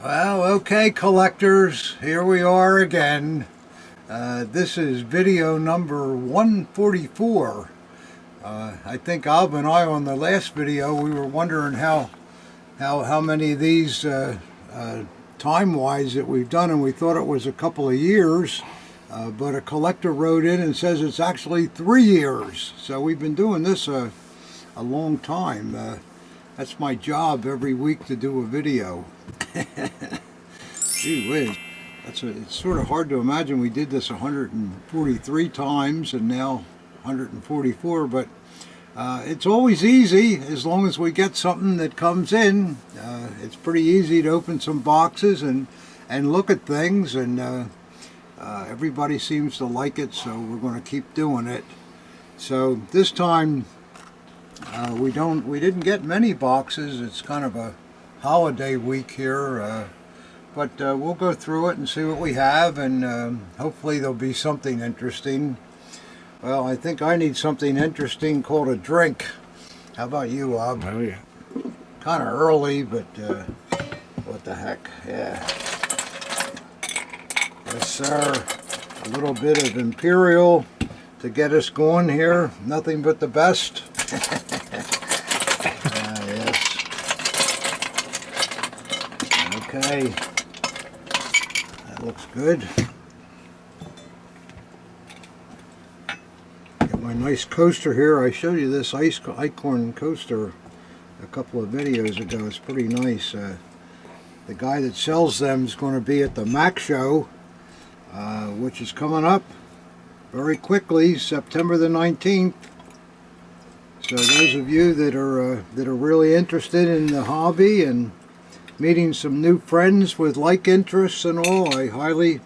Well, okay, collectors, here we are again. This is video number 144. I think Alb and I on the last video, we were wondering how many of these time-wise that we've done, and we thought it was a couple of years. But a collector wrote in and says it's actually 3 years. So we've been doing this a long time. That's my job every week, to do a video. Gee whiz. It's sort of hard to imagine we did this 143 times and now 144, but it's always easy as long as we get something that comes in. It's pretty easy to open some boxes and look at things, and everybody seems to like it, so we're going to keep doing it. So this time we didn't get many boxes. It's kind of a holiday week here, but we'll go through it and see what we have, and hopefully there'll be something interesting. Well, I think I need something interesting called a drink. How about you, Ob? Oh yeah. Kind of early, but what the heck? Yeah. Yes, sir. A little bit of Imperial to get us going here. Nothing but the best. Yes. Okay. That looks good. Got my nice coaster here. I showed you this Icorn coaster a couple of videos ago. It's pretty nice. The guy that sells them is going to be at the MAC show, which is coming up very quickly, September the 19th. So those of you that are really interested in the hobby and meeting some new friends with like interests and all, I highly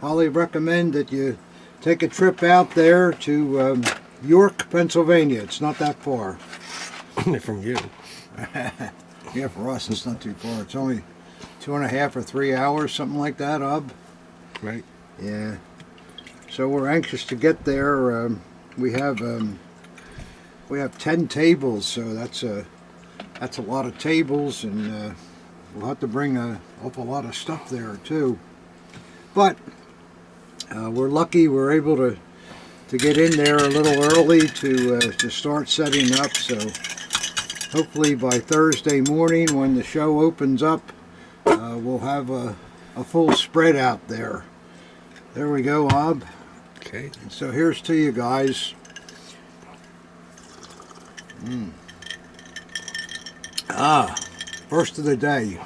recommend that you take a trip out there to York, Pennsylvania. It's not that far. From you. Yeah, for us it's not too far. It's only 2.5 or 3 hours, something like that, Ub. Right. Yeah. So we're anxious to get there. We have 10 tables, so that's a lot of tables, and we'll have to bring an awful lot of stuff there too. But we're lucky we're able to get in there a little early to start setting up. So hopefully by Thursday morning when the show opens up, we'll have a full spread out there. There we go, Ob. Okay. So here's to you guys. First of the day.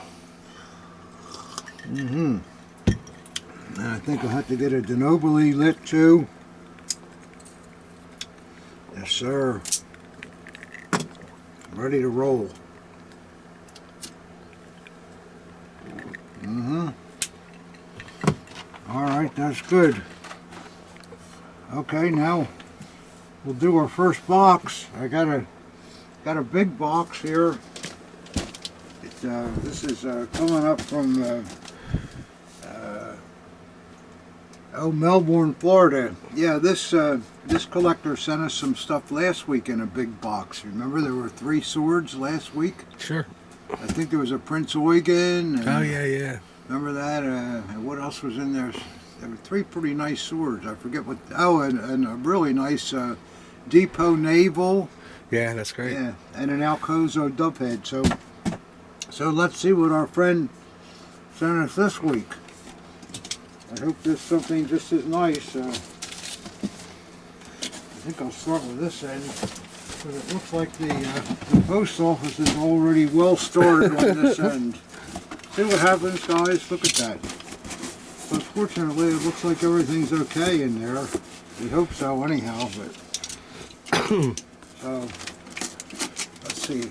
And I think I'll have to get a Denobili lit too. Yes, sir. Ready to roll. Alright, that's good. Okay, now we'll do our first box. I got a big box here. This is coming up from Melbourne, Florida. Yeah, this collector sent us some stuff last week in a big box. Remember there were 3 swords last week? Sure. I think there was a Prince Eugen. And Oh yeah. remember that? And what else was in there? There were 3 pretty nice swords. I forget what. Oh, and a really nice Depot Naval. Yeah, that's great. Yeah, and an Alcozo dovehead. So let's see what our friend sent us this week. I hope there's something just as nice. I think I'll start with this end, because it looks like the post office is already well started on this end. See what happens, guys? Look at that. But fortunately, it looks like everything's okay in there. We hope so anyhow, but... So, let's see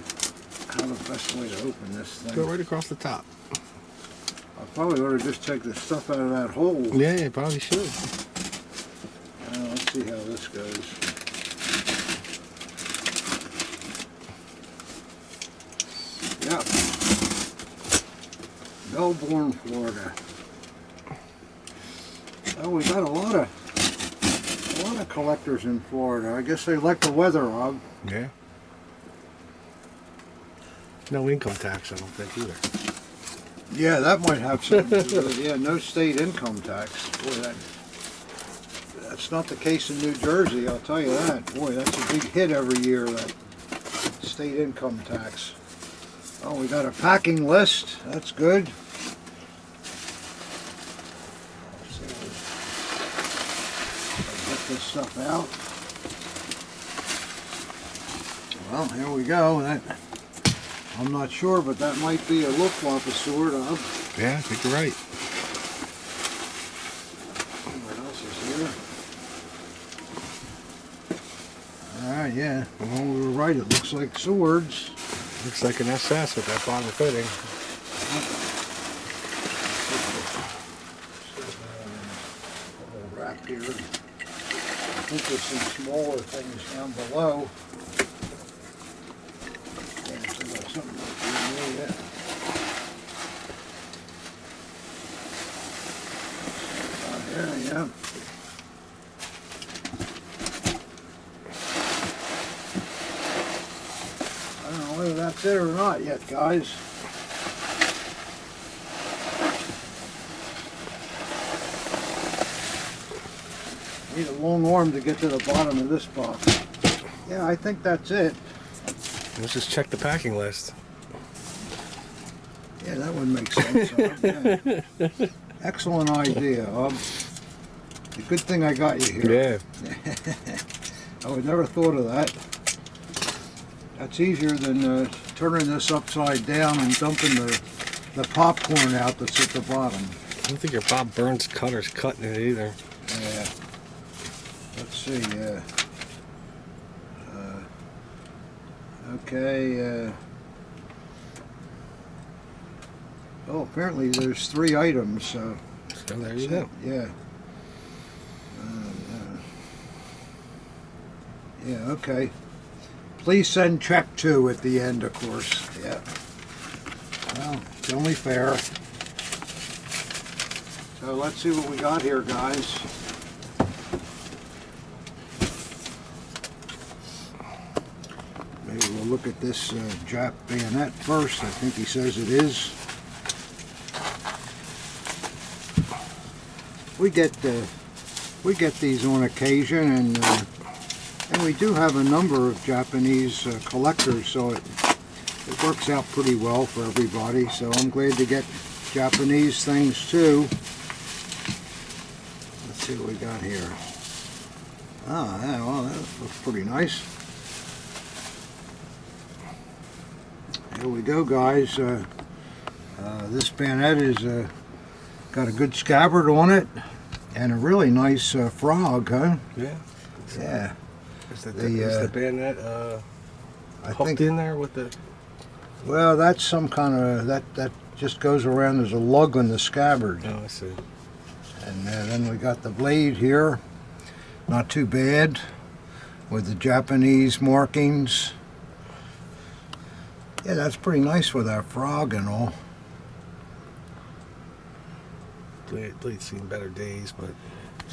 how the best way to open this thing. Go right across the top. I probably ought to just take the stuff out of that hole. Yeah, you probably should. Let's see how this goes. Yep. Melbourne, Florida. Oh, we got a lot of collectors in Florida. I guess they like the weather, Rob. Yeah. No income tax, I don't think, either. Yeah, that might have something to do with it. Yeah, no state income tax. Boy, that's not the case in New Jersey, I'll tell you that. Boy, that's a big hit every year, that state income tax. Oh, we got a packing list. That's good. Let's see, get this stuff out. Well, here we go. I'm not sure, but that might be a Luftwaffe sword. Yeah, I think you're right. What else is here? Alright, yeah. Well, we were right. It looks like swords. Looks like an SS with that bottom fitting. Wrap here. I think there's some smaller things down below. Something like that. Yeah. I don't know whether that's it or not yet, guys. Need a long arm to get to the bottom of this box. Yeah, I think that's it. Let's just check the packing list. Yeah, that would make sense. Yeah. Excellent idea. The good thing I got you here. Yeah. I would never thought of that. That's easier than turning this upside down and dumping the popcorn out that's at the bottom. I don't think your Bob Burns cutter's cutting it either. Yeah. Let's see. Okay. Oh, apparently there's 3 items. So there you go. Yeah. Yeah, okay. Please send check 2 at the end, of course. Yeah. Well, it's only fair. So let's see what we got here, guys. Maybe we'll look at this Jap bayonet first. I think he says it is. We get these on occasion, and we do have a number of Japanese collectors, so it works out pretty well for everybody. So I'm glad to get Japanese things too. Let's see what we got here. Ah, yeah, well, that looks pretty nice. Here we go, guys. This bayonet is got a good scabbard on it, and a really nice frog, huh? Yeah. Yeah. Is the bayonet hooked in there with the... Well, that's some kind of... That just goes around. There's a lug on the scabbard. Oh, I see. And then we got the blade here. Not too bad. With the Japanese markings. Yeah, that's pretty nice with that frog and all. Blade's seen better days, but...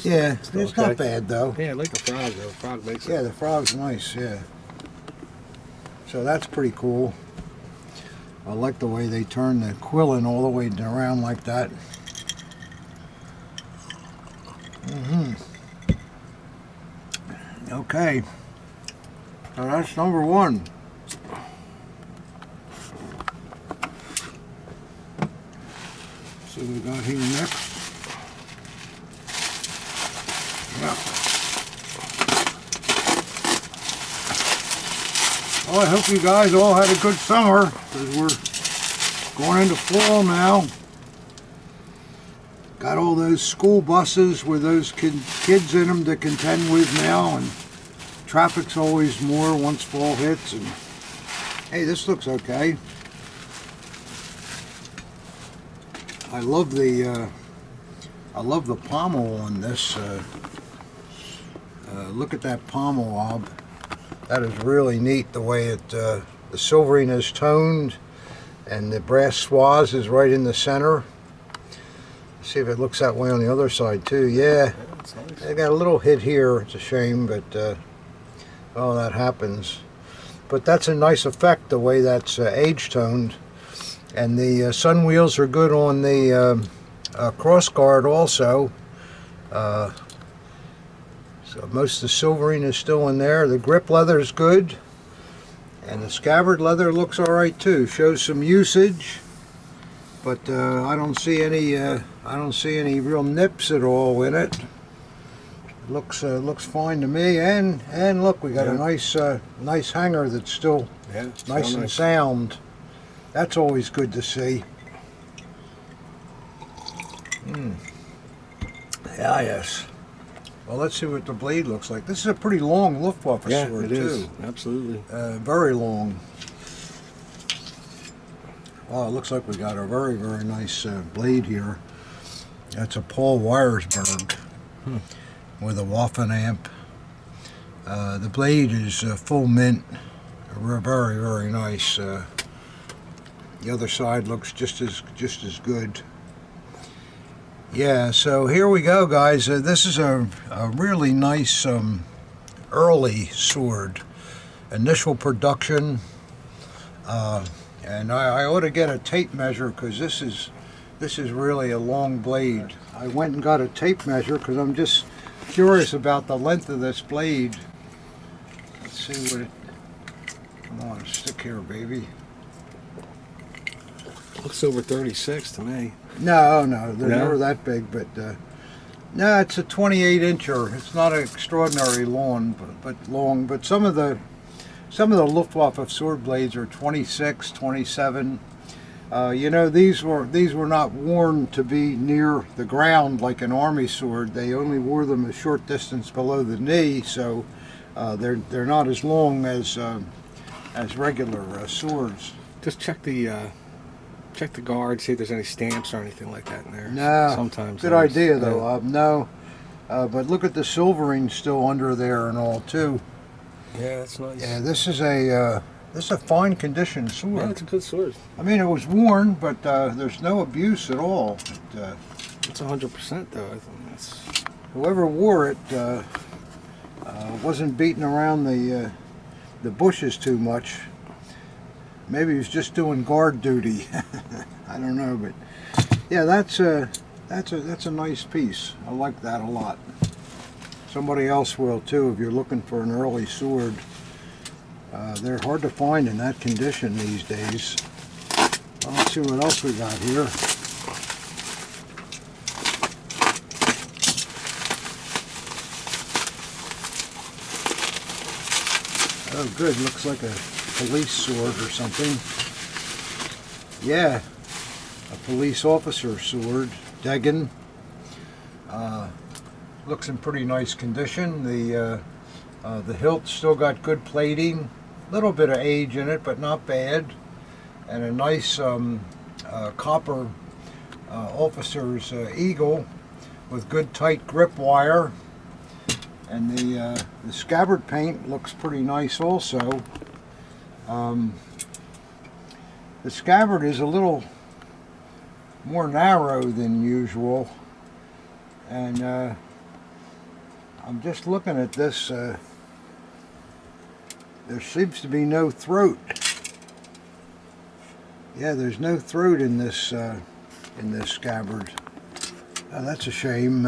Yeah, still it's okay. not bad though. Yeah, I like the frog though. The frog makes it. Yeah, the frog's nice, yeah. So that's pretty cool. I like the way they turn the quilling all the way around like that. Okay. So that's number 1. See what we got here next. Yeah. Well, I hope you guys all had a good summer, because we're going into fall now. Got all those school buses with those kids in them to contend with now, and traffic's always more once fall hits. And hey, this looks okay. I love the pommel on this. Look at that pommel, Bob. That is really neat, the way the silvering is toned, and the brass swaz is right in the center. See if it looks that way on the other side too. Yeah, nice. I got a little hit here. It's a shame, but oh, that happens. But that's a nice effect, the way that's age toned. And the sun wheels are good on the cross guard also. So most of the silvering is still in there. The grip leather is good. And the scabbard leather looks alright too. Shows some usage. But I don't see any real nips at all in it. Looks fine to me, and look, we got a nice hanger that's still nice and sound. That's always good to see. Yeah, yes. Well, let's see what the blade looks like. This is a pretty long Luftwaffe sword, it too. is. Absolutely. Very long. Wow, it looks like we got a very, very nice blade here. That's a Paul Weiersberg with a Waffen amp. The blade is full mint. Very, very nice. The other side looks just as good. Yeah, so here we go, guys. This is a really nice early sword. Initial production. And I ought to get a tape measure because this is really a long blade. I went and got a tape measure because I'm just curious about the length of this blade. Let's see what it... Come on, stick here, baby. Looks over 36 to me. No, they're never that big, but no, it's a 28-incher. It's not extraordinarily long, but some of the Luftwaffe sword blades are 26, 27. You know, these were not worn to be near the ground like an army sword. They only wore them a short distance below the knee, so they're not as long as regular swords. Just check the guard, see if there's any stamps or anything like that in there. No, sometimes. Good idea though. No, but look at the silvering still under there and all too. Yeah, that's nice. Yeah, this is a fine condition sword. Yeah, it's a good sword. I mean, it was worn, but there's no abuse at all. It's 100% though. I think that's... Whoever wore it wasn't beating around the bushes too much. Maybe he was just doing guard duty. I don't know, but yeah, that's a nice piece. I like that a lot. Somebody else will too if you're looking for an early sword. They're hard to find in that condition these days. Well, let's see what else we got here. Oh good, looks like a police sword or something. Yeah, a police officer sword, dagger. Looks in pretty nice condition. The hilt's still got good plating, a little bit of age in it, but not bad, and a nice copper officer's eagle with good tight grip wire. And the scabbard paint looks pretty nice also. The scabbard is a little more narrow than usual, and I'm just looking at this. There seems to be no throat. Yeah, there's no throat in this scabbard. Oh, that's a shame.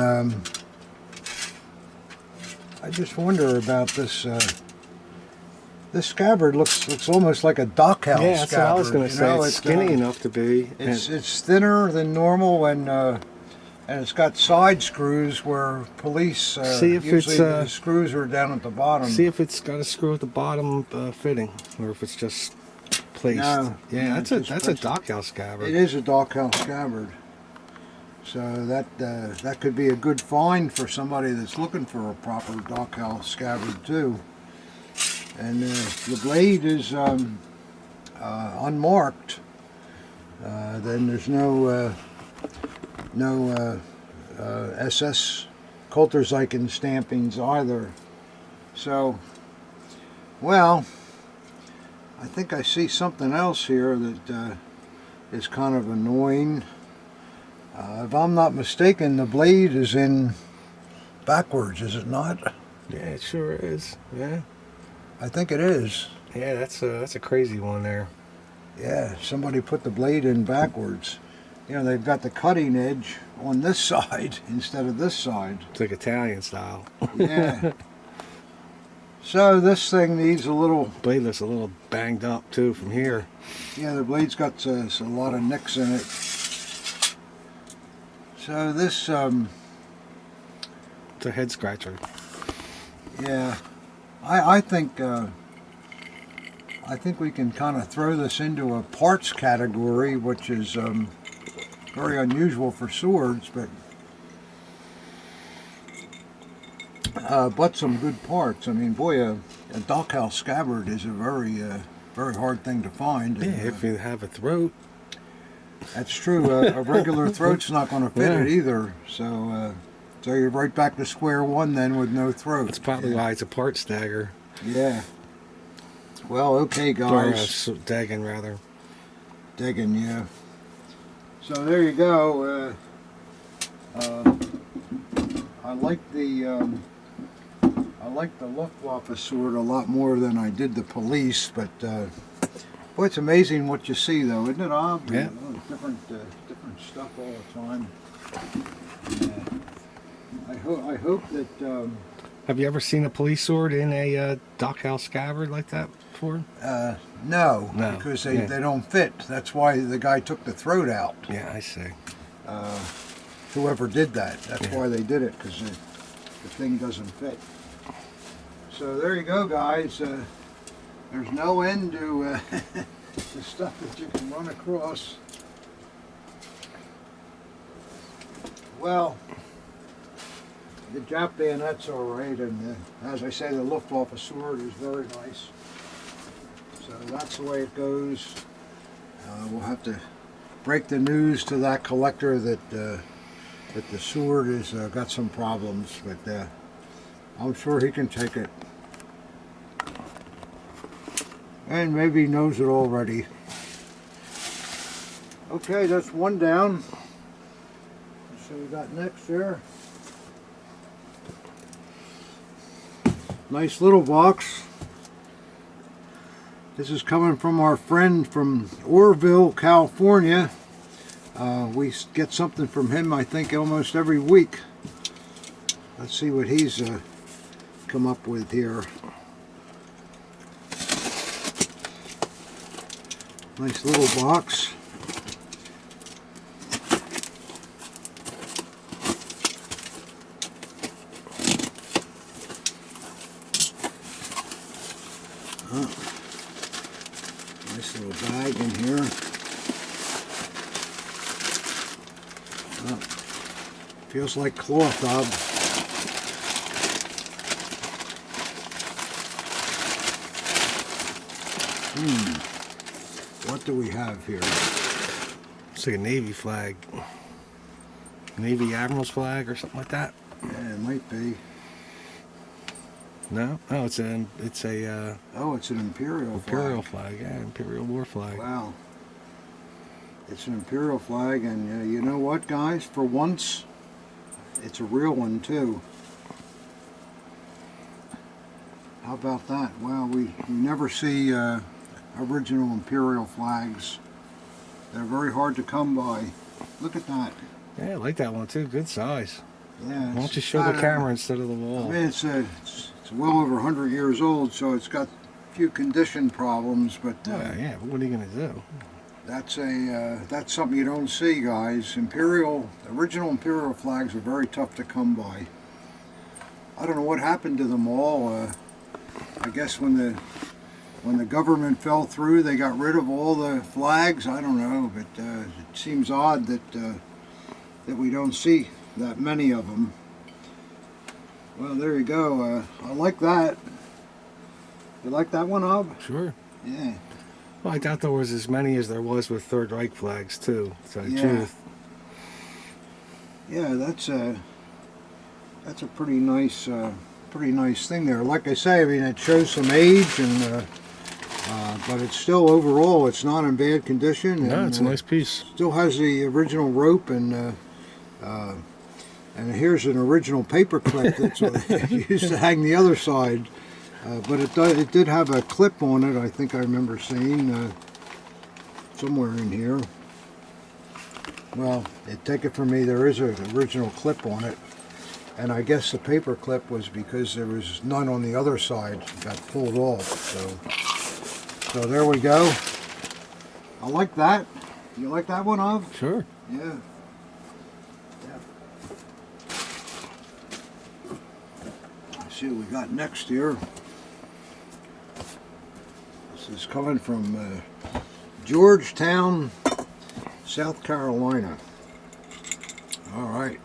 I just wonder about this. This scabbard looks almost like a dockhouse scabbard. Yeah, that's what I was going to say. It's skinny enough to be. It's thinner than normal, and it's got side screws where police see if usually it's, the screws are down at the bottom. See if it's got a screw at the bottom fitting, or if it's just placed. No, yeah, that's a dockhouse scabbard. It is a dockhouse scabbard. So that could be a good find for somebody that's looking for a proper dockhouse scabbard too. And the blade is unmarked. Then there's no SS Kulterzeichen stampings either. So, well, I think I see something else here that is kind of annoying. If I'm not mistaken, the blade is in backwards, is it not? Yeah, it sure is. Yeah. I think it is. Yeah, that's a crazy one there. Yeah, somebody put the blade in backwards. You know, they've got the cutting edge on this side instead of this side. It's like Italian style. Yeah. So this thing needs a little... Blade looks a little banged up too from here. Yeah, the blade's got a lot of nicks in it. So this... It's a head scratcher. Yeah. I think we can kind of throw this into a parts category, which is very unusual for swords, but some good parts. I mean, boy, a dockhouse scabbard is a very hard thing to find. Yeah, if you have a throat. That's true. A regular throat's not going to fit it either. So you're right back to square one then with no throat. That's probably why it's a parts dagger. Yeah. Well, okay, guys. Or dagging, rather. Digging, yeah. So there you go. I like the Luftwaffe sword a lot more than I did the police, but boy, it's amazing what you see, though, isn't it, Ob? Yeah. Different stuff all the time. I hope that. Have you ever seen a police sword in a dockhouse scabbard like that before? No, No, because yeah. they don't fit. That's why the guy took the throat out. Yeah, I see. Whoever did that, that's Yeah. why they did it, because the thing doesn't fit. So there you go, guys. There's no end to the stuff that you can run across. Well, the Jap bayonet's all right, and as I say, the Luftwaffe sword is very nice. So that's the way it goes. We'll have to break the news to that collector that the sword has got some problems, but I'm sure he can take it. And maybe he knows it already. Okay, that's one down. So we got next there. Nice little box. This is coming from our friend from Orville, California. We get something from him, I think, almost every week. Let's see what he's come up with here. Nice little box. Nice little bag in here. Feels like cloth, Bob. What do we have here? It's like a Navy flag. Navy Admiral's flag or something like that. Yeah, it might be. No? Oh, it's a Oh, it's an Imperial Imperial flag. flag. Yeah, Imperial war flag. Wow. It's an Imperial flag, and you know what, guys? For once, it's a real one, too. How about that? Well, we never see original Imperial flags. They're very hard to come by. Look at that. Yeah, I like that one too. Good size. Yeah. Why don't you show the camera instead of the wall? I mean, it's well over 100 years old, so it's got a few condition problems, but yeah, but what are you going to do? that's something you don't see, guys. Original Imperial flags are very tough to come by. I don't know what happened to them all. I guess when the government fell through, they got rid of all the flags. I don't know, but it seems odd that we don't see that many of them. Well, there you go. I like that. You like that one, Ob? Sure. Yeah. Well, I doubt there was as many as there was with Third Reich flags too. To tell you the Yeah. truth. Yeah, that's a pretty nice thing there. Like I say, I mean, it shows some age, and but it's still overall, it's not in bad condition. No, and, it's a nice piece. Still has the original rope, and here's an original paper clip that's used to hang the other side. But it did have a clip on it. I think I remember seeing. somewhere in here. Well, take it from me, there is an original clip on it. And I guess the paper clip was because there was none on the other side. It got pulled off. So there we go. I like that. You like that one, Of? Sure. Yeah. Let's see what we got next here. This is coming from Georgetown, South Carolina. All right.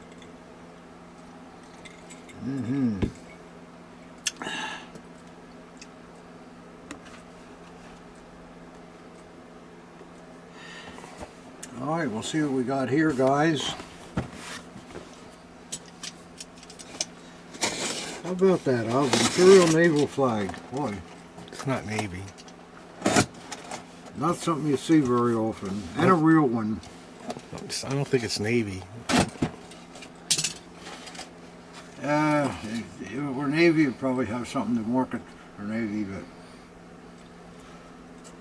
All right, we'll see what we got here, guys. How about that, Imperial Naval flag? Boy, It's not Navy. not something you see very often, and a real one. I don't think it's Navy. If it were Navy, it'd probably have something to market for Navy,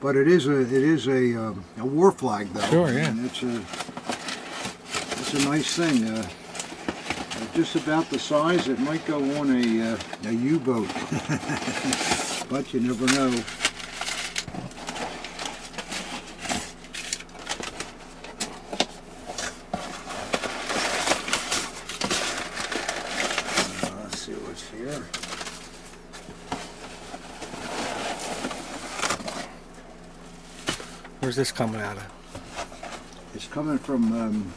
but it is a war flag, though. Sure, yeah. And it's a nice thing. Just about the size it might go on a U-boat, but you never know. Let's see what's here. Where's this coming out of? It's coming from,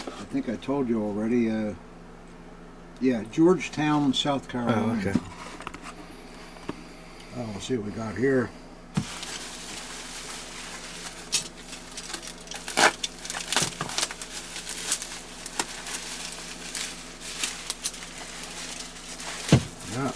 I think I told you already, yeah, Georgetown, South Carolina. Oh, okay. Oh, we'll see what we got here. Yeah.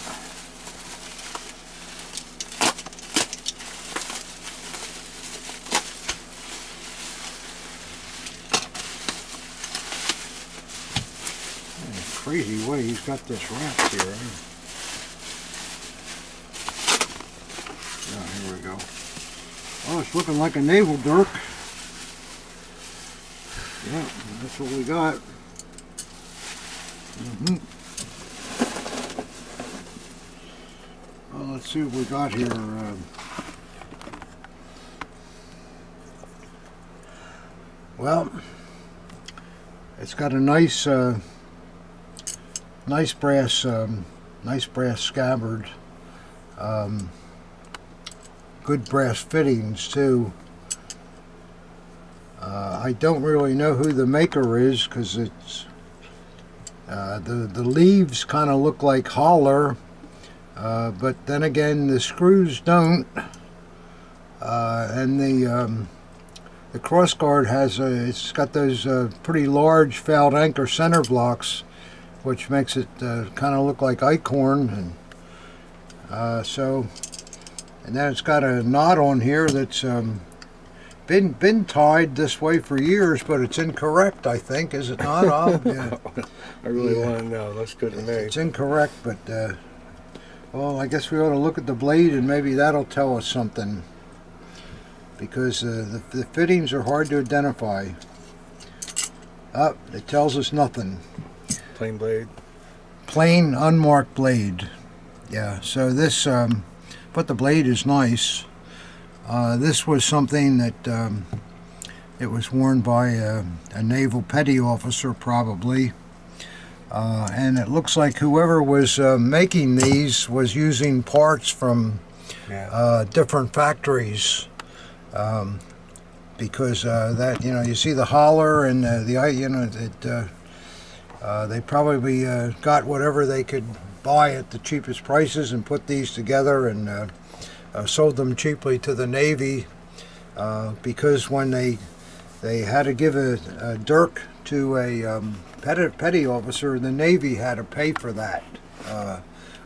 Crazy way he's got this wrapped here. Yeah, here we go. Oh, it's looking like a naval dirk. Yeah, that's what we got. Well, let's see what we got here. Well, it's got a nice nice brass scabbard, good brass fittings too. I don't really know who the maker is because it's the leaves kind of look like holler, but then again the screws don't, and the crossguard it's got those pretty large fouled anchor center blocks, which makes it kind of look like acorn, and and then it's got a knot on here that's been tied this way for years, but it's incorrect, I think, is it not? Yeah. I really want to know. That's good to me. It's incorrect, but well, I guess we ought to look at the blade and maybe that'll tell us something, because the fittings are hard to identify. It tells us nothing. Plain blade. Plain unmarked blade. Yeah, so this but the blade is nice. This was something that it was worn by a naval petty officer probably, and it looks like whoever was making these was using parts from different factories, because that, you see the holler and they probably got whatever they could buy at the cheapest prices and put these together and sold them cheaply to the Navy, because when they had to give a dirk to a petty officer, the Navy had to pay for that,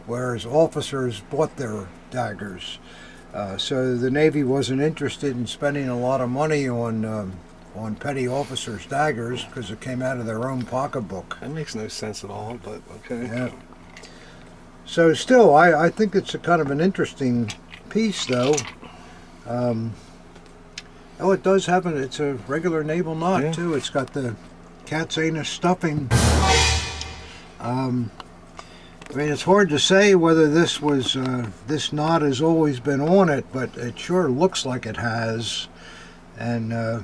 whereas officers bought their daggers. So the Navy wasn't interested in spending a lot of money on petty officers' daggers because it came out of their own pocketbook. That makes no sense at all, but okay. Yeah. So still, I think it's a kind of an interesting piece, though. Oh, it does have it. It's a regular naval knot Yeah. too. It's got the cat's anus stuffing. I mean, it's hard to say whether this was this knot has always been on it, but it sure looks like it has. And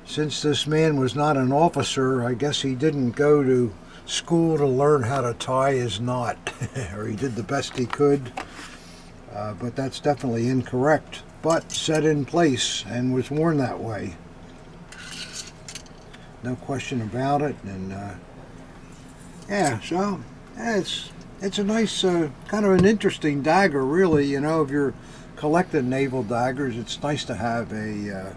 since this man was not an officer, I guess he didn't go to school to learn how to tie his knot, or he did the best he could. But that's definitely incorrect. But set in place and was worn that way. No question about it. And yeah, so yeah, it's a nice kind of an interesting dagger, really. You know, if you're collecting naval daggers, it's nice to have a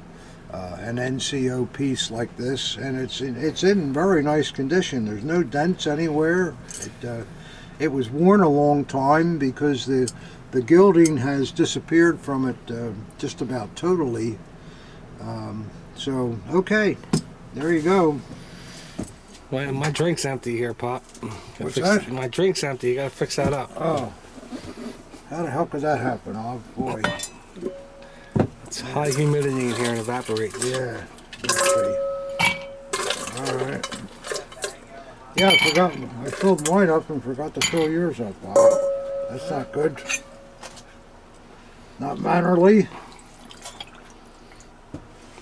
an NCO piece like this, and it's in very nice condition. There's no dents anywhere. It was worn a long time because the gilding has disappeared from it just about totally. So okay, there you go. My drink's empty here, Pop. What's that? My drink's empty. You gotta fix that up. Oh, how the hell could that happen? Oh boy. It's high humidity in here and evaporate. Yeah. Let's see. All right. Yeah, I forgot. I filled mine up and forgot to fill yours up, Bob. That's not good. Not mannerly.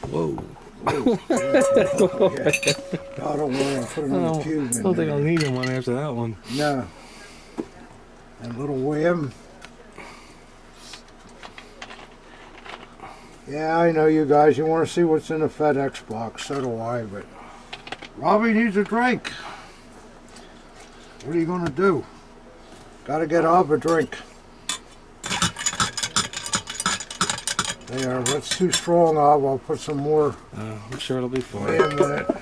Whoa. Yeah. Oh, don't worry. I'll put another cube in I don't think I'll there. need one after that one. No. And a little wham. Yeah, I know you guys. You want to see what's in the FedEx box. So do I, but Robbie needs a drink. What are you going to do? Got to get Ob a drink. There, that's too strong, Ob. I'll put some more. I'm sure it'll be Wait fine. a minute.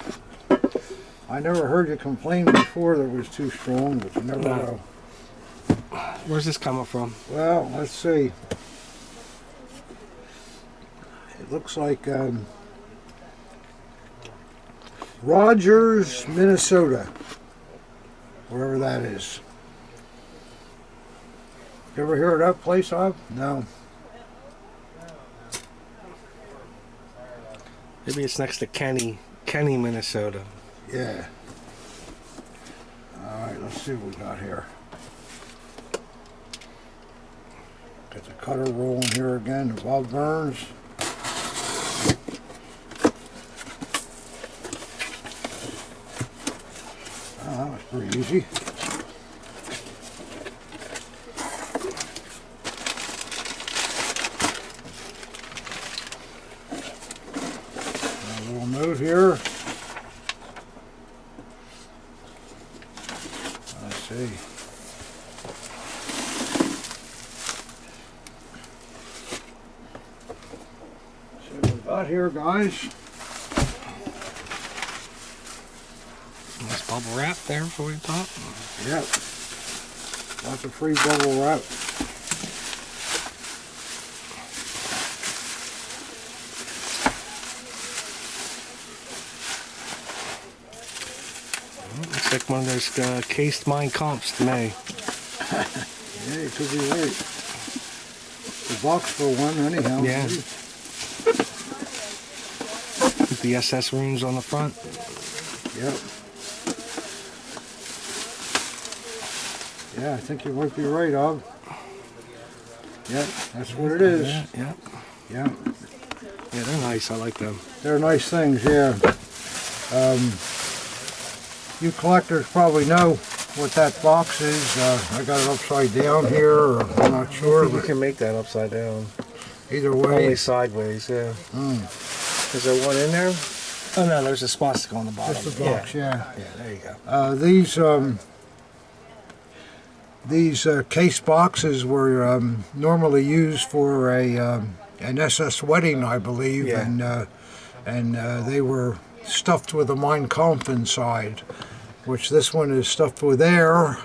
I never heard you complain before that it was too strong, but you never No. know. Where's this coming from? Well, let's see. It looks like Rogers, Minnesota. Wherever that is. You ever hear of that place, Ob? No. Maybe it's next to Kenny, Minnesota. Yeah. Alright, let's see what we got here. Got the cutter rolling here again, the Bob Burns. Oh, that was pretty easy. A little note here. Let's see. See what we got here, guys. Nice bubble wrap there for you, Pop. Yep. Lots of free bubble wrap. Looks like one of those cased mine comps to me. Yeah, you could be right. The box for one, anyhow. Yeah. With the SS runes on the front. Yep. Yeah, I think you might be right, Ob. Yep, that's what it is. Yeah, yeah. Yeah. Yeah, they're nice. I like them. They're nice things, yeah. You collectors probably know what that box is. I got it upside down here, or I'm not sure, You but can make that upside down. either Only way. sideways, yeah. Mm. Is there one in there? Oh no, there's a swastika on the bottom. Just the box, yeah. Yeah, there you go. These case boxes were normally used for an SS wedding, I believe, Yeah. and they were stuffed with a Mein Kampf inside, which this one is stuffed with air,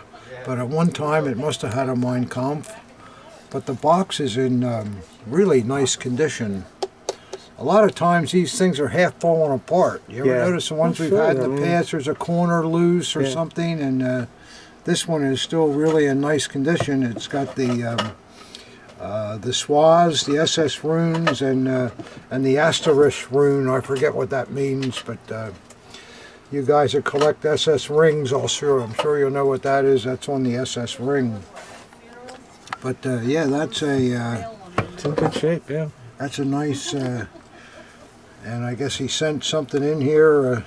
but at one time it must have had a Mein Kampf. But the box is in really nice condition. A lot of times these things are half falling apart. You ever Yeah. notice the ones I'm we've sure, had in I the mean- past, there's a corner loose or Yeah. something, and this one is still really in nice condition. It's got the the Swaz, the SS runes, and the Asterisk rune. I forget what that means, but you guys that collect SS rings, I'm sure you'll know what that is. That's on the SS ring. But yeah, that's It's in good shape, yeah. that's a nice. And I guess he sent something in here.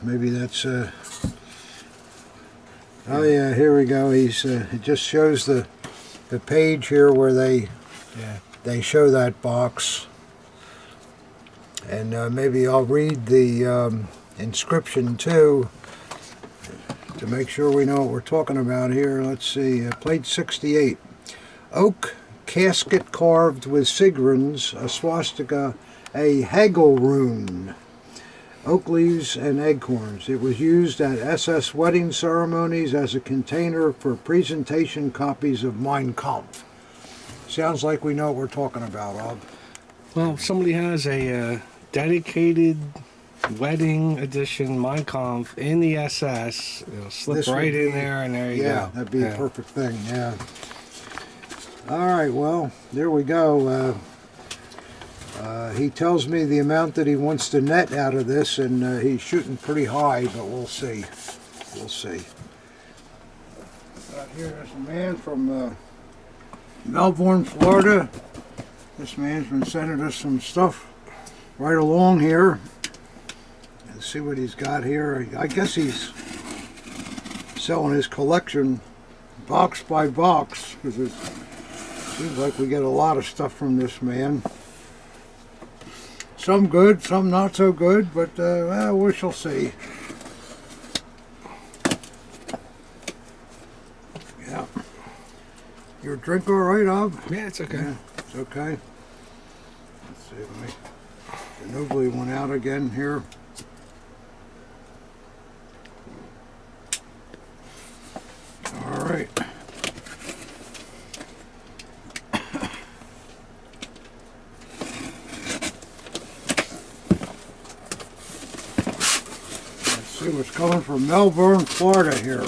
Maybe that's. Oh yeah, here we go. He's. It just shows the page here where they show that box, and maybe I'll read the inscription too to make sure we know what we're talking about here. Let's see, plate 68, oak casket carved with sigrins, a swastika, a haggle rune, oak leaves and acorns. It was used at SS wedding ceremonies as a container for presentation copies of Mein Kampf. Sounds like we know what we're talking about, Rob. Well, if somebody has a dedicated wedding edition Mein Kampf in the SS, it'll slip This right would in be- there, and there you go. Yeah, that'd be a perfect thing, yeah. All right, well, there we go. He tells me the amount that he wants to net out of this, and he's shooting pretty high, but we'll see. We'll see. Here's a man from Melbourne, Florida. This man's been sending us some stuff right along here. Let's see what he's got here. I guess he's selling his collection box by box, because it seems like we get a lot of stuff from this man. Some good, some not so good, but well, we shall see. Yeah. Your drink all right, Ob? Yeah, it's okay. Yeah, it's okay. Let's see, let me the Nobly one out again here. All right. See what's coming from Melbourne, Florida here.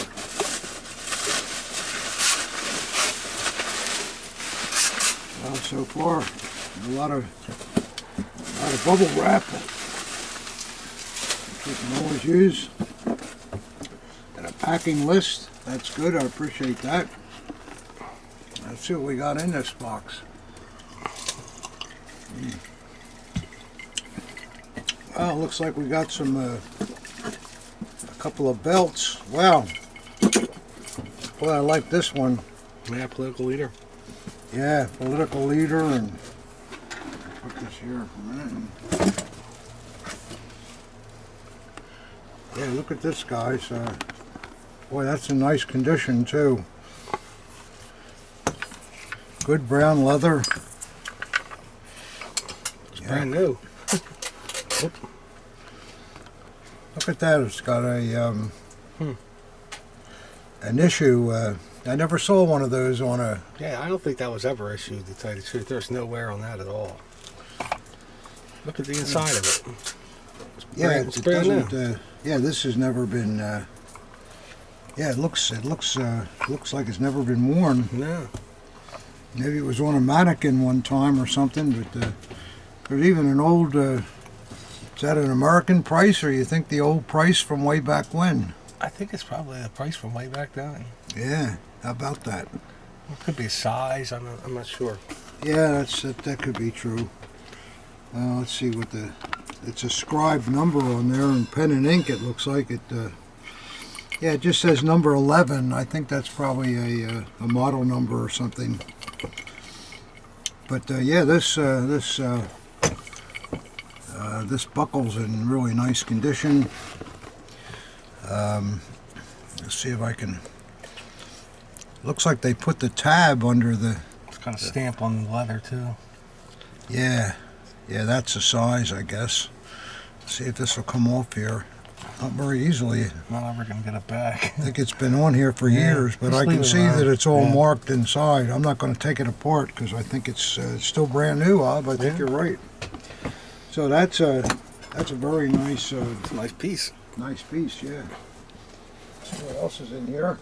Well, so far, a lot of bubble wrap that you can always use. And a packing list. That's good. I appreciate that. Let's see what we got in this box. Well, it looks like we got some a couple of belts. Wow. Boy, I like this one. Yeah, political leader. Yeah, political leader, and put this here for a minute. Yeah, look at this, guys. Boy, that's in nice condition too. Good brown leather. It's brand new. Look at that. It's got a an issue. I never saw one of those on a. Yeah, I don't think that was ever issued, to tell you the truth. There's no wear on that at all. Look at the inside of it. Yeah, It's it brand new. doesn't. Yeah, this has never been. Yeah, it looks like it's never been worn. No. Maybe it was on a mannequin one time or something, but there's even an old. Is that an American price, or you think the old price from way back when? I think it's probably the price from way back then. Yeah, how about that? It could be a size. I'm not sure. Yeah, that could be true. Let's see what it's a scribed number on there in pen and ink. It looks like it. Yeah, it just says number 11. I think that's probably a model number or something. But yeah, this buckle's in really nice condition. Let's see if I can. Looks like they put the tab under the. It's got a stamp on the leather too. Yeah, that's the size, I guess. See if this will come off here. Not very easily. Not ever gonna get it back. I think it's been on here for years, but just I leave can it see around. that it's all Yeah. marked inside. I'm not going to take it apart because I think it's still brand new, Ob. I think Yeah. you're right. So that's a very nice It's a nice piece. piece, yeah. Let's see what else is in here.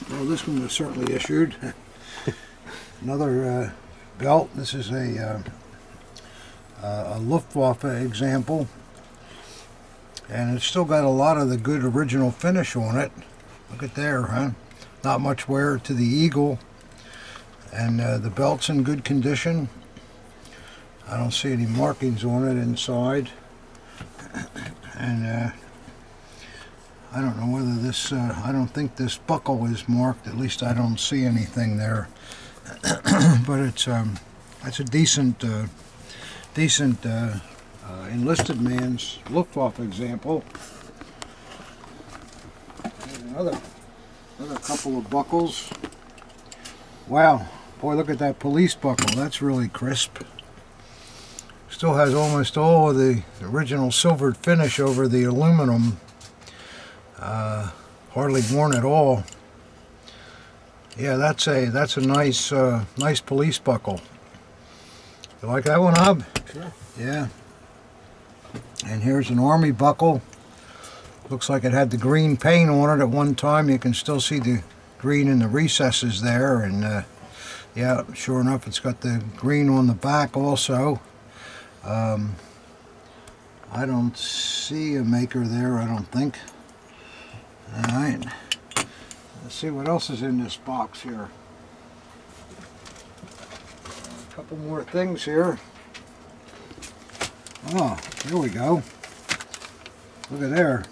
Well, this one was certainly issued. Another belt. This is a Luftwaffe example. And it's still got a lot of the good original finish on it. Look at there, huh? Not much wear to the eagle. And the belt's in good condition. I don't see any markings on it inside. And I don't know whether this, I don't think this buckle is marked. At least I don't see anything there. But it's a decent enlisted man's Luftwaffe example. And another couple of buckles. Wow, boy, look at that police buckle. That's really crisp. Still has almost all of the original silvered finish over the aluminum. Hardly worn at all. Yeah, that's a nice nice police buckle. You like that one, Hub? Sure. Yeah. And here's an army buckle. Looks like it had the green paint on it at one time. You can still see the green in the recesses there, and yeah, sure enough, it's got the green on the back also. I don't see a maker there, I don't think. All right, let's see what else is in this box here. A couple more things here. Oh, here we go. Look at there.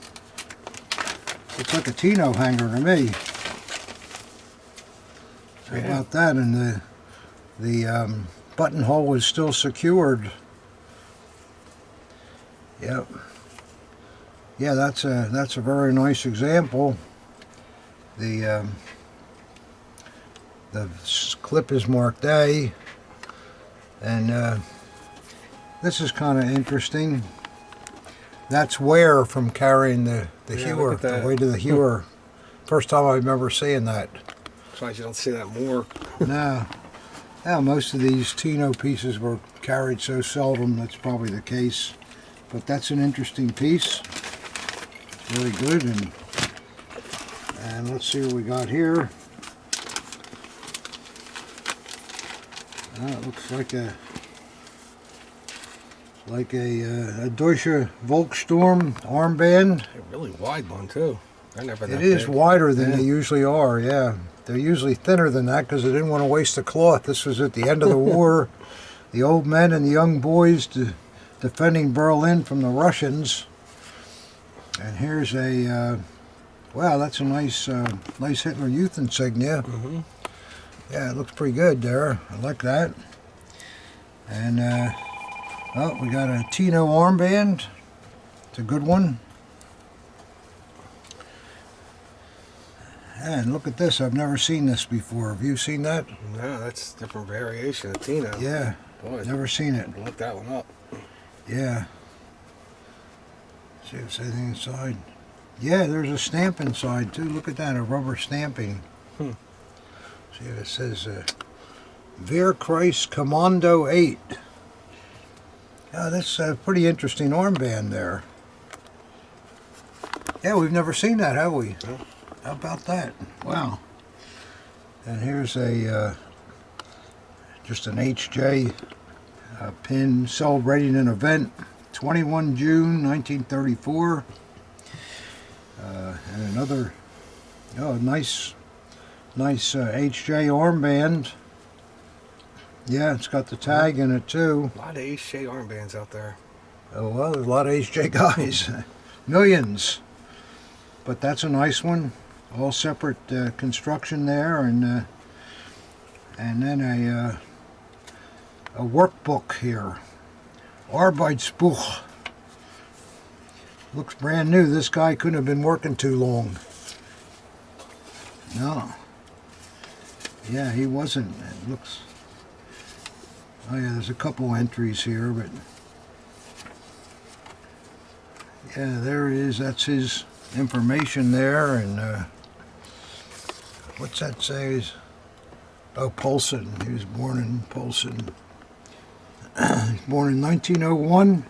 Looks like a Teno hanger to me. How about that? And the buttonhole is still secured. Yep. Yeah, that's a very nice example. The clip is marked A, and this is kind of interesting. That's wear from carrying the hewer, the weight of the hewer. First time I remember seeing that. Surprised you don't see that more. No. Yeah, most of these Teno pieces were carried so seldom, that's probably the case. But that's an interesting piece. It's really good. And let's see what we got here. It looks like a Deutsche Volkssturm armband. A really wide one too. They're never that It is big. wider than they usually are, yeah. They're usually thinner than that because they didn't want to waste the cloth. This was at the end of the war. The old men and the young boys defending Berlin from the Russians. And here's a, wow, that's a nice Hitler Youth insignia. Mm-hmm. Yeah, it looks pretty good there. I like that. And, oh, we got a Teno armband. It's a good one. And look at this. I've never seen this before. Have you seen that? No, that's a different variation of Teno. Yeah. Boy, Never seen it. look that one up. Yeah. See if there's anything inside. Yeah, there's a stamp inside too. Look at that, a rubber stamping. See if it says Wehrkreis Commando 8. Yeah, that's a pretty interesting armband there. Yeah, we've never seen that, have we? No. How about that? Wow. And here's a just an HJ pin celebrating an event, 21 June 1934. And another, oh, nice HJ armband. Yeah, it's got the tag in it too. A lot of HJ armbands out there. Oh, well, there's a lot of HJ guys. Millions. But that's a nice one. All separate construction there, and then a workbook here. Arbeitsbuch. Looks brand new. This guy couldn't have been working too long. No. Yeah, he wasn't. It looks... Oh yeah, there's a couple entries here, but... Yeah, there it is. That's his information there, and... what's that say? Oh, Polson. He was born in Polson. He's born in 1901.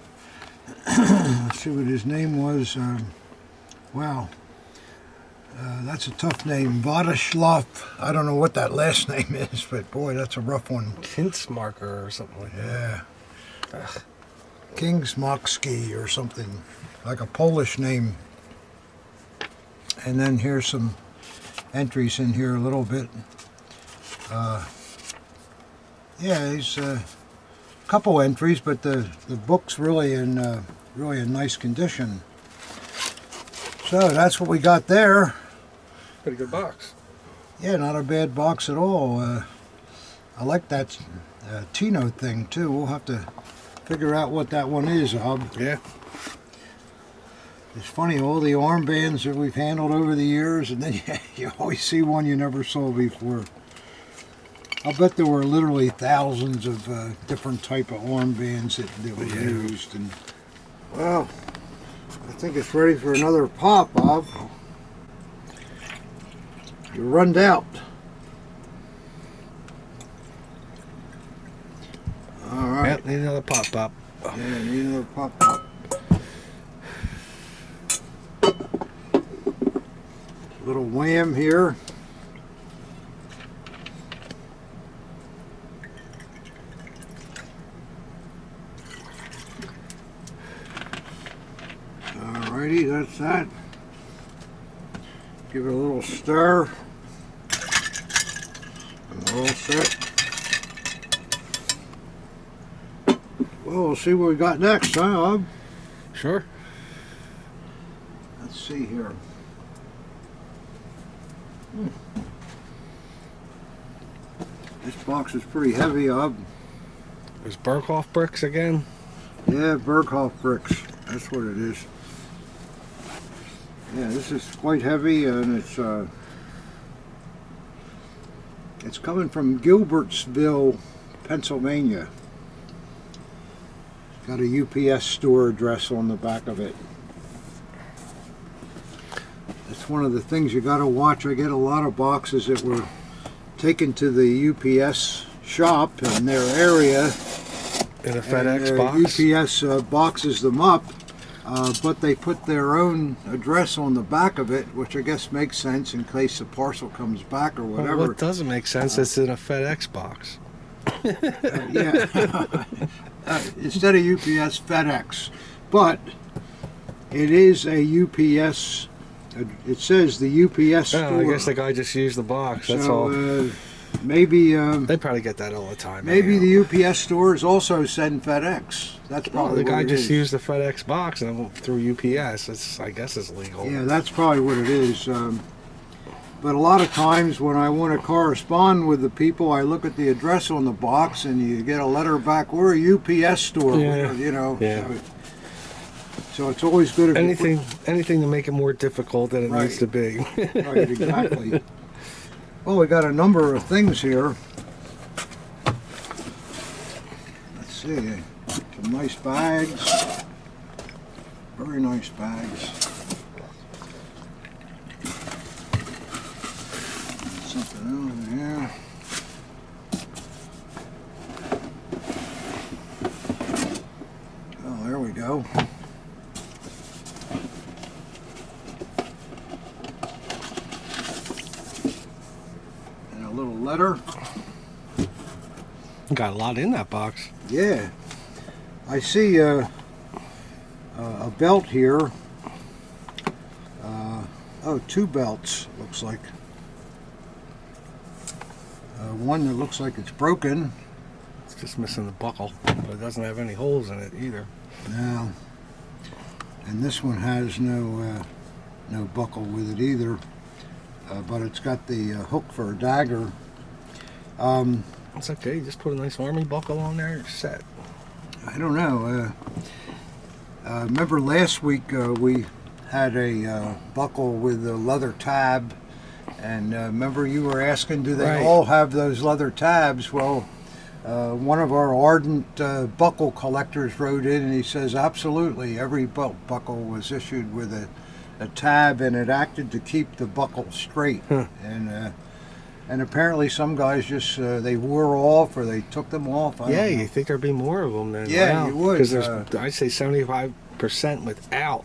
Let's see what his name was. Wow. That's a tough name, Vladislav. I don't know what that last name is, but boy, that's a rough one. Kintzmarker or something like that. Yeah. Kingsmoxki or something, like a Polish name. And then here's some entries in here a little bit. Yeah, he's a couple entries, but the book's really in nice condition. So that's what we got there. Pretty good box. Yeah, not a bad box at all. I like that Teno thing too. We'll have to figure out what that one is, Ob. Yeah. It's funny, all the armbands that we've handled over the years, and then you always see one you never saw before. I'll bet there were literally thousands of different type of armbands that were used. And well, I think it's ready for another pop, Bob. You're runned out. All right. Yep, need another pop. Yeah, need another pop. Little wham here. Alrighty, that's that. Give it a little stir. And we're all set. Well, we'll see what we got next, huh, Bob? Sure. Let's see here. This box is pretty heavy, Bob. There's Berghoff bricks again. Yeah, Berghoff bricks. That's what it is. Yeah, this is quite heavy, and it's coming from Gilbertsville, Pennsylvania. It's got a UPS store address on the back of it. It's one of the things you got to watch. I get a lot of boxes that were taken to the UPS shop in their area. In a FedEx and, box. UPS boxes them up, but they put their own address on the back of it, which I guess makes sense in case the parcel comes back or whatever. Well, what doesn't make sense? It's in a FedEx box. Yeah. Instead of UPS, FedEx. But it is a UPS. It says the UPS store. Oh, I guess the guy just used the box. That's all. Maybe They probably get that all the time. maybe anyhow. the UPS stores also send FedEx. That's Well, probably the guy what it just is. used the FedEx box and it went through UPS. I guess it's legal. Yeah, that's probably what it is. But a lot of times when I want to correspond with the people, I look at the address on the box and you get a letter back, we're a UPS store, Yeah. you know. Yeah. So it's always good if you Anything to make it more difficult than it Right. needs to be. right, exactly. Well, we got a number of things here. Let's see, some nice bags, very nice bags. Something over here. Oh, there we go. And a little letter. Got a lot in that box. Yeah. I see a belt here. Oh, two belts, looks like. One that looks like it's broken. It's just missing the buckle, but it doesn't have any holes in it either. Now, and this one has no buckle with it either, but it's got the hook for a dagger. It's okay. Just put a nice army buckle on there. You're set. I don't know. Remember last week we had a buckle with a leather tab, and remember you were asking, do they Right. all have those leather tabs? Well, one of our ardent buckle collectors wrote in and he says absolutely every belt buckle was issued with a tab, and it acted to keep the buckle straight. And apparently some guys just they wore off or they took them off. I Yeah, don't know. you think there'd be more of them than Yeah, you would, Because I'd say 75% without.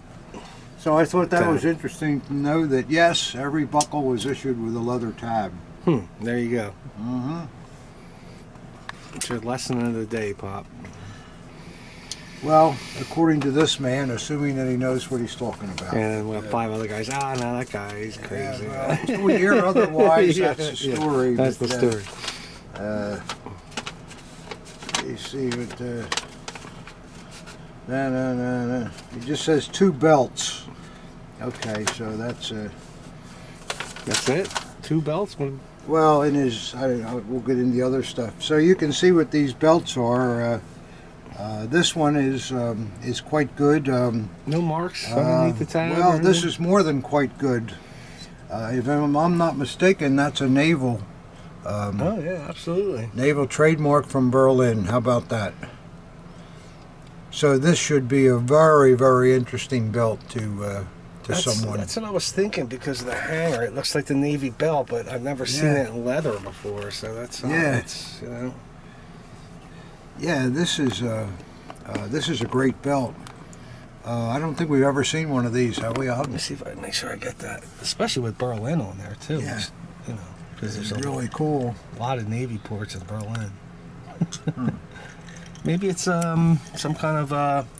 So I thought that was interesting to know that, yes, every buckle was issued with a leather tab. There you go. Mm-hmm. It's your lesson of the day, Pop. Well, according to this man, assuming that he knows what he's talking about. And we have 5 other guys. Ah, no, that guy, he's crazy. Yeah, well, until we hear otherwise, that's the story. Yeah, that's the story. You see what no. It just says 2 belts. Okay, so that's it? 2 belts? well, in his, I don't know, we'll get into the other stuff. So you can see what these belts are. This one is quite good. No marks underneath the tab? Well, this is more than quite good. If I'm not mistaken, that's a naval. Oh yeah, absolutely. Naval trademark from Berlin. How about that? So this should be a very, very interesting belt to someone. That's what I was thinking because of the hanger. It looks like the Navy belt, but I've never seen it in leather before. So that's it's, you know. Yeah, this is a great belt. I don't think we've ever seen one of these, have we? Let me see if I make sure I get that, especially with Berlin on there too. Yeah. You know, because It's there's really cool. a lot of Navy ports in Berlin. Maybe it's some kind of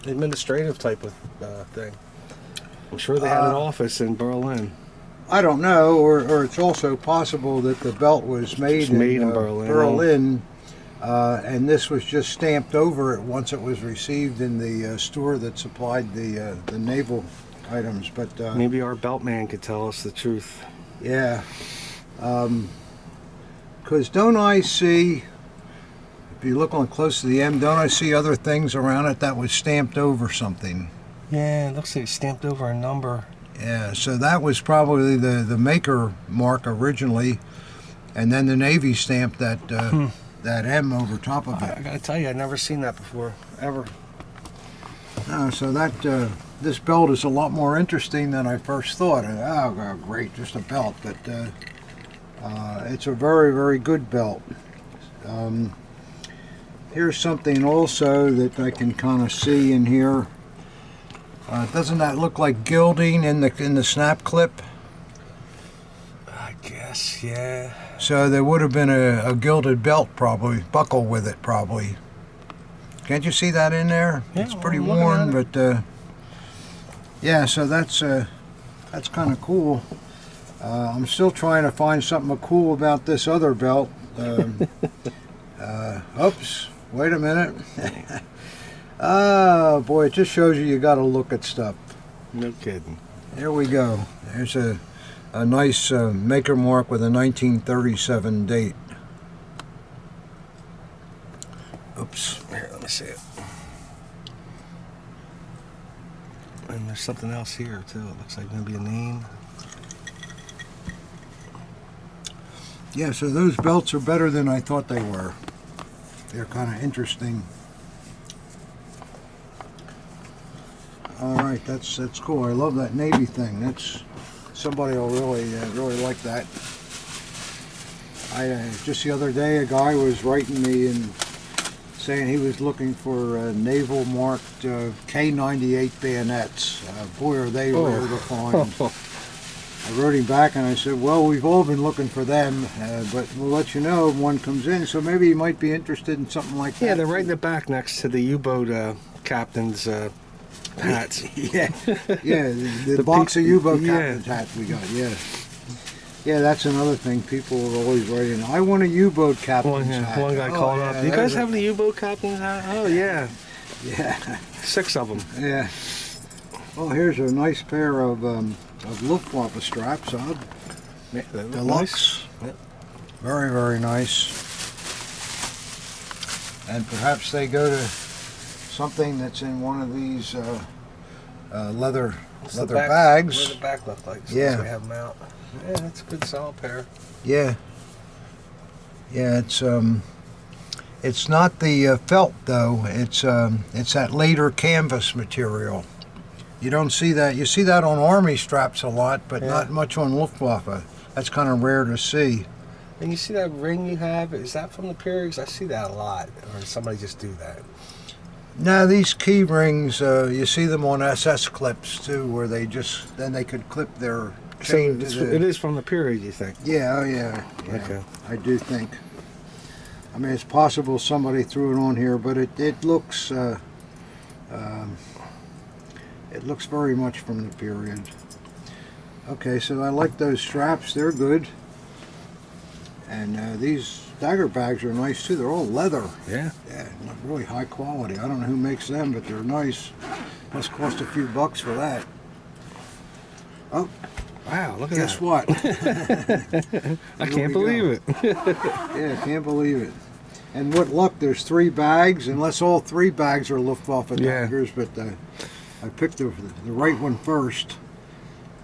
administrative type of thing. I'm sure they had an office in Berlin. I don't know, or it's also possible that the belt was made in Berlin, and this was just stamped over it once it was received in the store that supplied the naval items. But maybe our belt man could tell us the truth. Yeah, because don't I see? If you look on close to the M, don't I see other things around it that was stamped over something? Yeah, it looks like it's stamped over a number. Yeah, so that was probably the maker mark originally, and then the Navy stamped that that M over top of it. I gotta tell you, I've never seen that before, ever. So that this belt is a lot more interesting than I first thought. Oh, great, just a belt, but it's a very, very good belt. Here's something also that I can kind of see in here. Doesn't that look like gilding in the snap clip? I guess, yeah. So there would have been a gilded belt, probably, buckle with it, probably. Can't you see that in there? Yeah, It's pretty I'm worn, looking at but yeah. So that's kind of cool. I'm still trying to find something cool about this other belt. Oops, wait a minute. Oh boy, it just shows you got to look at stuff. No kidding. There we go. There's a nice maker mark with a 1937 date. Oops. Here, let me see it. And there's something else here too. It looks like maybe a name. Yeah, so those belts are better than I thought they were. They're kind of interesting. All right, that's cool. I love that Navy thing. That's somebody will really like that. I just the other day, a guy was writing me and saying he was looking for naval marked K98 bayonets. Boy, are they rare to find. I wrote him back and I said, well, we've all been looking for them, but we'll let you know if one comes in. So maybe you might be interested in something like that. Yeah, they're right in the back next to the U-boat captain's hats. Yeah, the box of U-boat captain's hats we got, yeah. Yeah, that's another thing people are always writing. I want a U-boat captain's hat. One guy called up. Do you guys have the U-boat captain's hat? Oh, yeah. Yeah. 6 of them. Yeah. Well, here's a nice pair of Luftwaffe straps, Yeah, Deluxe. Nice. Yep. Very, very nice. And perhaps they go to something that's in one of these leather bags. What does the back look like? So Yeah. we have them out. Yeah, that's a good solid pair. Yeah. Yeah, it's not the felt though. It's that later canvas material. You don't see that. You see that on Army straps a lot, but not much on Luftwaffe. That's kind of rare to see. And you see that ring you have? Is that from the period? 'Cause I see that a lot. Or did somebody just do that? Now these key rings, you see them on SS clips too, where they just then they could clip their So chain to the. it is from the period, you think? Yeah, oh yeah, yeah. Okay. I do think. I mean, it's possible somebody threw it on here, but it looks very much from the period. Okay, so I like those straps; they're good. And these dagger bags are nice too. They're all leather. Yeah. Yeah, not really high quality. I don't know who makes them, but they're nice. Must cost a few bucks for that. Oh, Wow, look at guess that. what? I Here can't we believe it. Yeah, can't believe it. And what luck, there's 3 bags, unless all 3 bags are Luftwaffe Yeah. daggers, but I picked the right one first.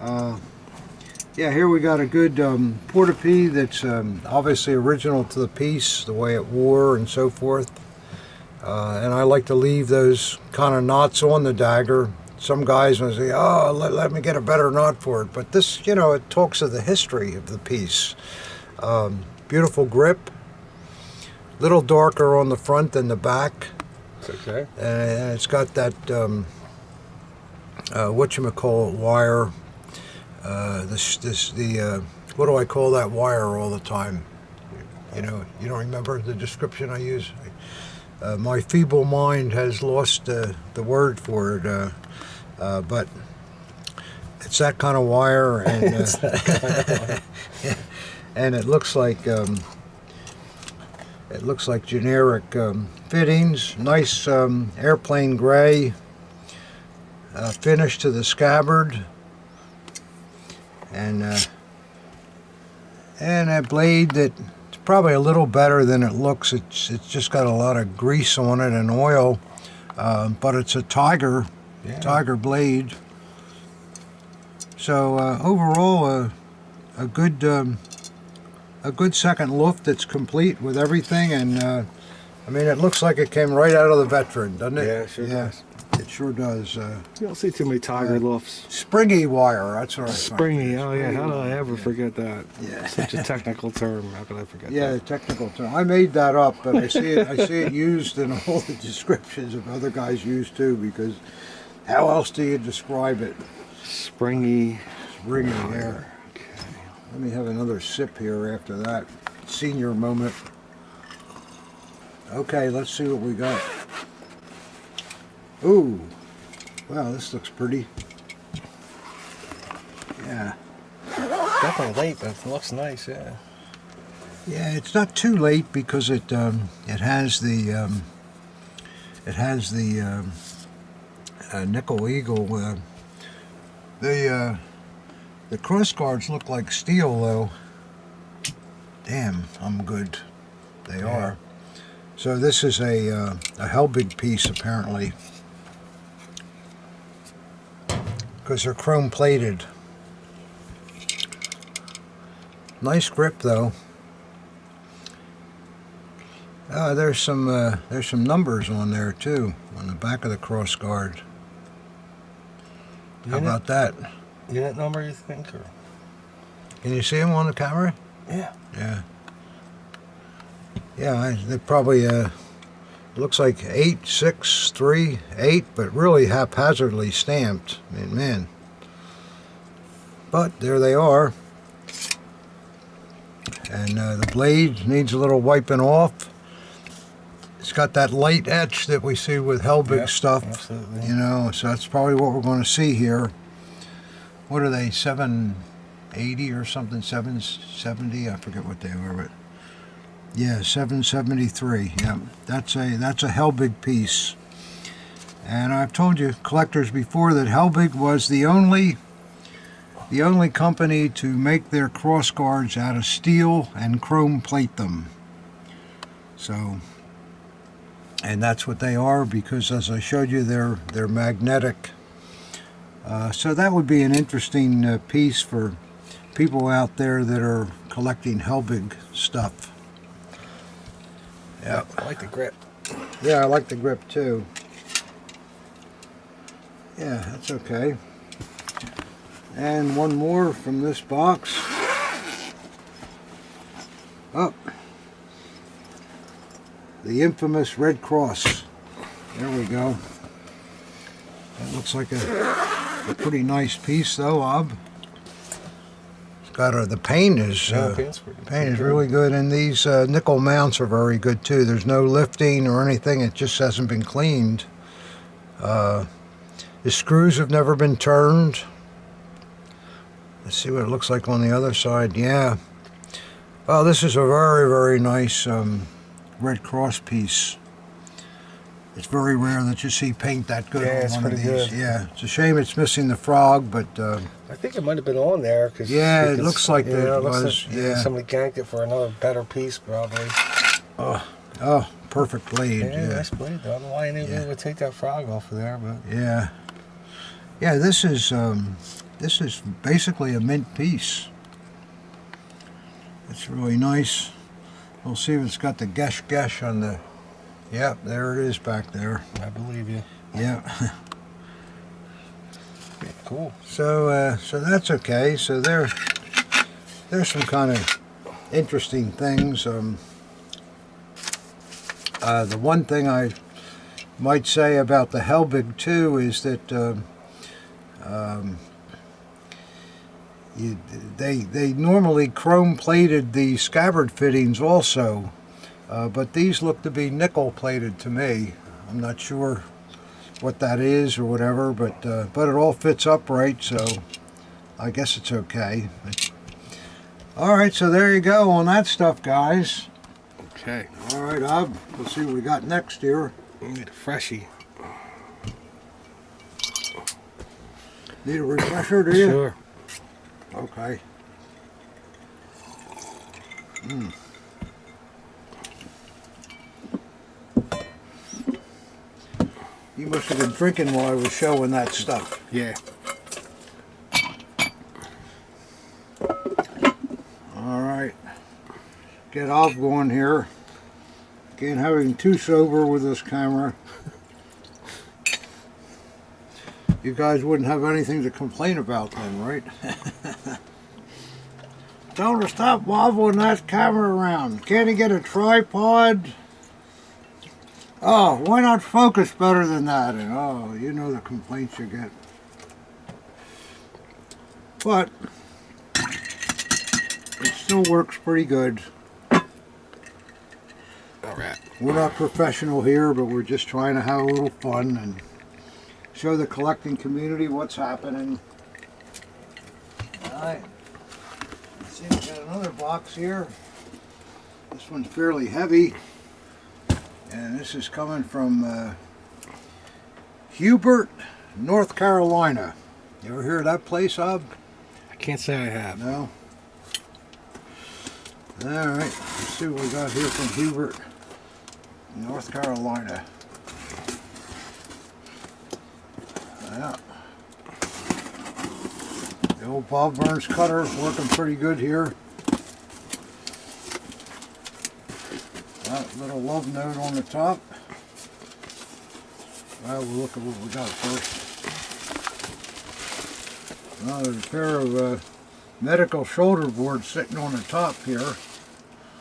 Yeah, here we got a good porta-pee that's obviously original to the piece, the way it wore and so forth. And I like to leave those kind of knots on the dagger. Some guys will say, oh, let me get a better knot for it. But this, you know, it talks of the history of the piece. Beautiful grip. Little darker on the front than the back. It's okay. And it's got that, whatchamacallit wire. What do I call that wire all the time? You know, you don't remember the description I use? My feeble mind has lost the word for it, but it's that kind of wire, and and it looks like generic fittings. Nice airplane gray finish to the scabbard. And a blade that's probably a little better than it looks. It's just got a lot of grease on it and oil, but it's a tiger blade. So overall, a good second Luft that's complete with everything. And I mean, it looks like it came right out of the veteran, doesn't it? Yeah, it sure does. It sure does. You don't see too many tiger lufts. Springy wire, that's what I Springy, thought. oh yeah, how did I ever forget that? Yeah. Such a technical term, how could I forget Yeah, the that? technical term. I made that up, but I see it used in all the descriptions of other guys used too, because how else do you describe it? Springy. Springy hair. Okay. Let me have another sip here after that. Senior moment. Okay, let's see what we got. Ooh, wow, this looks pretty. Yeah. Definitely late, but it looks nice, yeah. Yeah, it's not too late because it has the nickel eagle. The cross guards look like steel though. Damn, I'm good. They are. So this is a Helbig piece apparently, because they're chrome plated. Nice grip though. There's some numbers on there too on the back of the cross guard. How about that? Unit number, you think? Or? Can you see them on the camera? Yeah. Yeah. Yeah, they probably looks like 8638, but really haphazardly stamped. I mean, man. But there they are. And the blade needs a little wiping off. It's got that light etch that we see with Helbig stuff. Absolutely. You know, so that's probably what we're going to see here. What are they, 780 or something? 770? I forget what they were, but yeah, 773. Yeah, that's a Helbig piece. And I've told you collectors before that Helbig was the only company to make their cross guards out of steel and chrome plate them. So, and that's what they are, because as I showed you, they're magnetic. So that would be an interesting piece for people out there that are collecting Helbig stuff. Yeah, I like the grip. yeah, I like the grip too. Yeah, that's okay. And one more from this box. Oh, the infamous Red Cross. There we go. That looks like a pretty nice piece, though, Ob. It's got the paint is really good, and these nickel mounts are very good too. There's no lifting or anything; it just hasn't been cleaned. The screws have never been turned. Let's see what it looks like on the other side. Yeah. Well, this is a very, very nice Red Cross piece. It's very rare that you see paint that good on one of these. Good. Yeah, it's a shame it's missing the frog, but I think it might have been on there because it looks like it was. Like, somebody ganked it for another better piece, probably. Oh, perfect blade. Yeah, nice blade though. I don't know why anyone would take that frog off of there, but yeah. This is basically a mint piece. It's really nice. We'll see if it's got the gesh on the. Yep, there it is back there. I believe you. Yeah. Cool. So that's okay. So there's some kind of interesting things. The one thing I might say about the Helbig too is that they normally chrome plated the scabbard fittings also. But these look to be nickel plated to me. I'm not sure what that is or whatever, but it all fits upright, so I guess it's okay. All right, so there you go on that stuff, guys. Okay. All right, Ob, we'll see what we got next here. Need a freshie. Need a refresher, do you? Sure. Okay. You must have been drinking while I was showing that stuff. Yeah. All right. Get Ob going here. Can't have him too sober with this camera. You guys wouldn't have anything to complain about then, right? Tell him to stop wobbling that camera around. Can't he get a tripod? Oh, why not focus better than that? And oh, you know the complaints you get. But it still works pretty good. Alright. We're not professional here, but we're just trying to have a little fun and show the collecting community what's happening. Alright. Let's see, we got another box here. This one's fairly heavy. And this is coming from Hubert, North Carolina. You ever hear of that place, Ob? I can't say I have. No? Alright, let's see what we got here from Hubert, North Carolina. Yeah. The old Bob Burns cutter working pretty good here. That little love note on the top. Well, we'll look at what we got first. Well, there's a pair of medical shoulder boards sitting on the top here.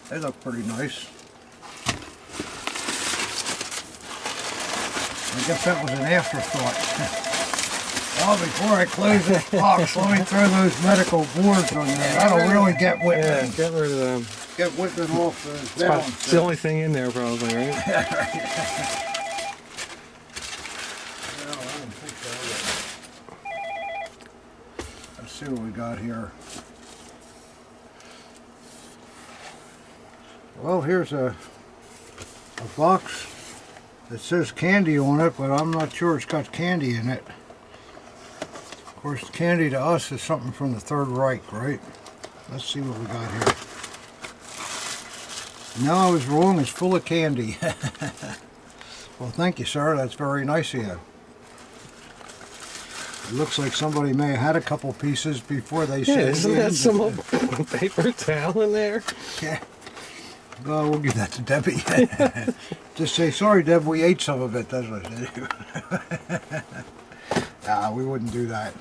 They look pretty nice. I guess that was an afterthought. Well, before I close this box, let me throw those medical boards on there. That'll really get Whitman. Yeah, get rid of them. Get Whitman off the balance. It's the only thing in there, probably, right? Well, I don't think so. Let's see what we got here. Well, here's a box that says candy on it, but I'm not sure it's got candy in it. Of course, candy to us is something from the Third Reich, right? Let's see what we got here. No, I was wrong. It's full of candy. Well, thank you, sir. That's very nice of you. It looks like somebody may have had a couple pieces before they sent it isn't in. that some paper towel in there? Yeah. Well, we'll give that to Debbie. Just say, sorry, Deb, we ate some of it. That's what I do. Nah, we wouldn't do that.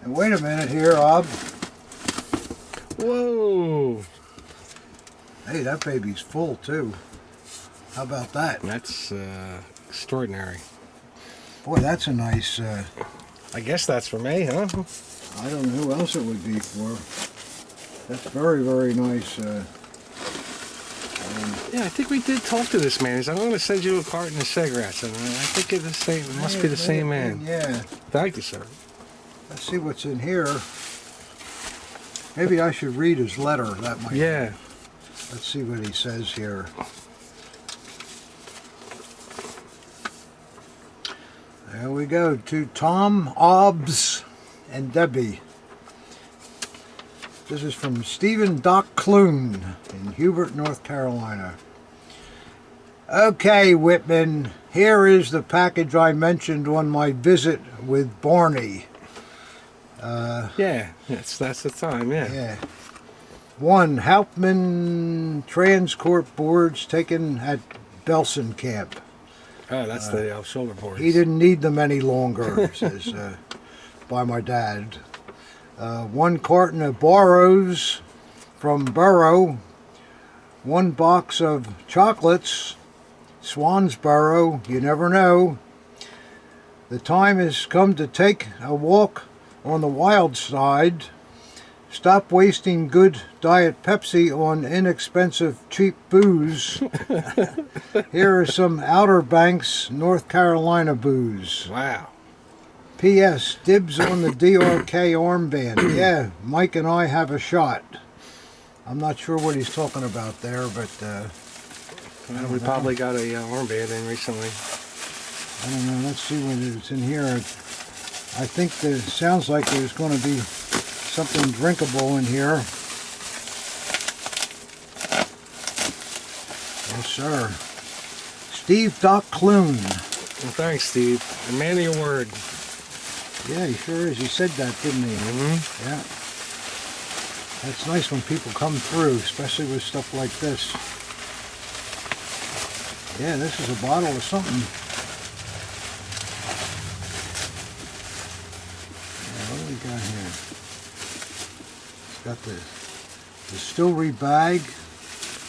And wait a minute here, Ob. Whoa. Hey, that baby's full, too. How about that? That's extraordinary. Boy, that's a nice. I guess that's for me, huh? I don't know who else it would be for. That's very, very nice. Yeah, I think we did talk to this man. He's like, I'm going to send you a carton of cigarettes. And I think it's the same. It must be the same man. Yeah. Thank you, sir. Let's see what's in here. Maybe I should read his letter. That might. Yeah. Let's see what he says here. There we go. To Tom, Obbs, and Debbie. This is from Stephen Doc Clune in Hubert, North Carolina. Okay, Whitman, here is the package I mentioned on my visit with Barney. Yeah, that's the time, yeah. Yeah. 1. Hauptmann Transcorp boards taken at Belsen Camp. Oh, that's the shoulder boards. He didn't need them any longer, says by my dad. 1 carton of Barrows from Burrow. 1 box of chocolates, Swansboro, you never know. The time has come to take a walk on the wild side. Stop wasting good Diet Pepsi on inexpensive cheap booze. Here is some Outer Banks, North Carolina booze. Wow. P.S. Dibs on the DRK armband. Yeah, Mike and I have a shot. I'm not sure what he's talking about there, but... Well, we probably got a armband in recently. I don't know. Let's see what it's in here. I think it sounds like there's going to be something drinkable in here. Yes, sir. Steve Doc Clune. Well, thanks, Steve. A man of your word. Yeah, he sure is. He said that, didn't he? Mm-hmm. Yeah. That's nice when people come through, especially with stuff like this. Yeah, this is a bottle of something. Yeah, what do we got here? It's got the distillery bag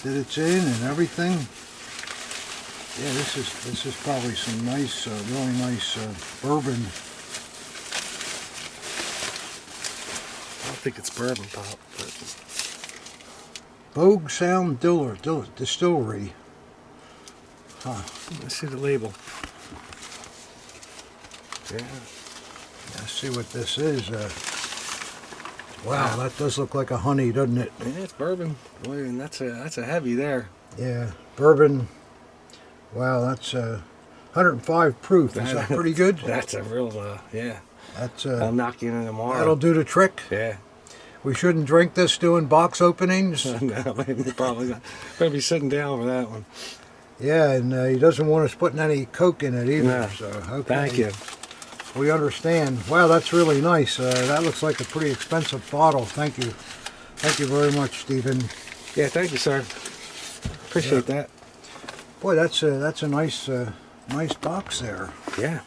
that it's in and everything. Yeah, this is probably some nice, really nice bourbon. I don't think it's bourbon pop, but Bogue Sound Distillery. Huh. let's see the label. Yeah. Let's see what this is. Wow, that does look like a honey, doesn't it? Yeah, it's bourbon. Boy, and that's a heavy there. Yeah, bourbon. Wow, that's 105 proof. Is that pretty good? That's a real, yeah. That's I'll knock you in tomorrow. that'll do the trick. Yeah. We shouldn't drink this doing box openings. No, maybe probably not. Better be sitting down for that one. Yeah, and he doesn't want us putting any Coke in it either. No. So okay. Thank you. We understand. Wow, that's really nice. That looks like a pretty expensive bottle. Thank you. Thank you very much, Stephen. Yeah, thank you, sir. Appreciate that. Boy, that's a nice nice box there. Yeah.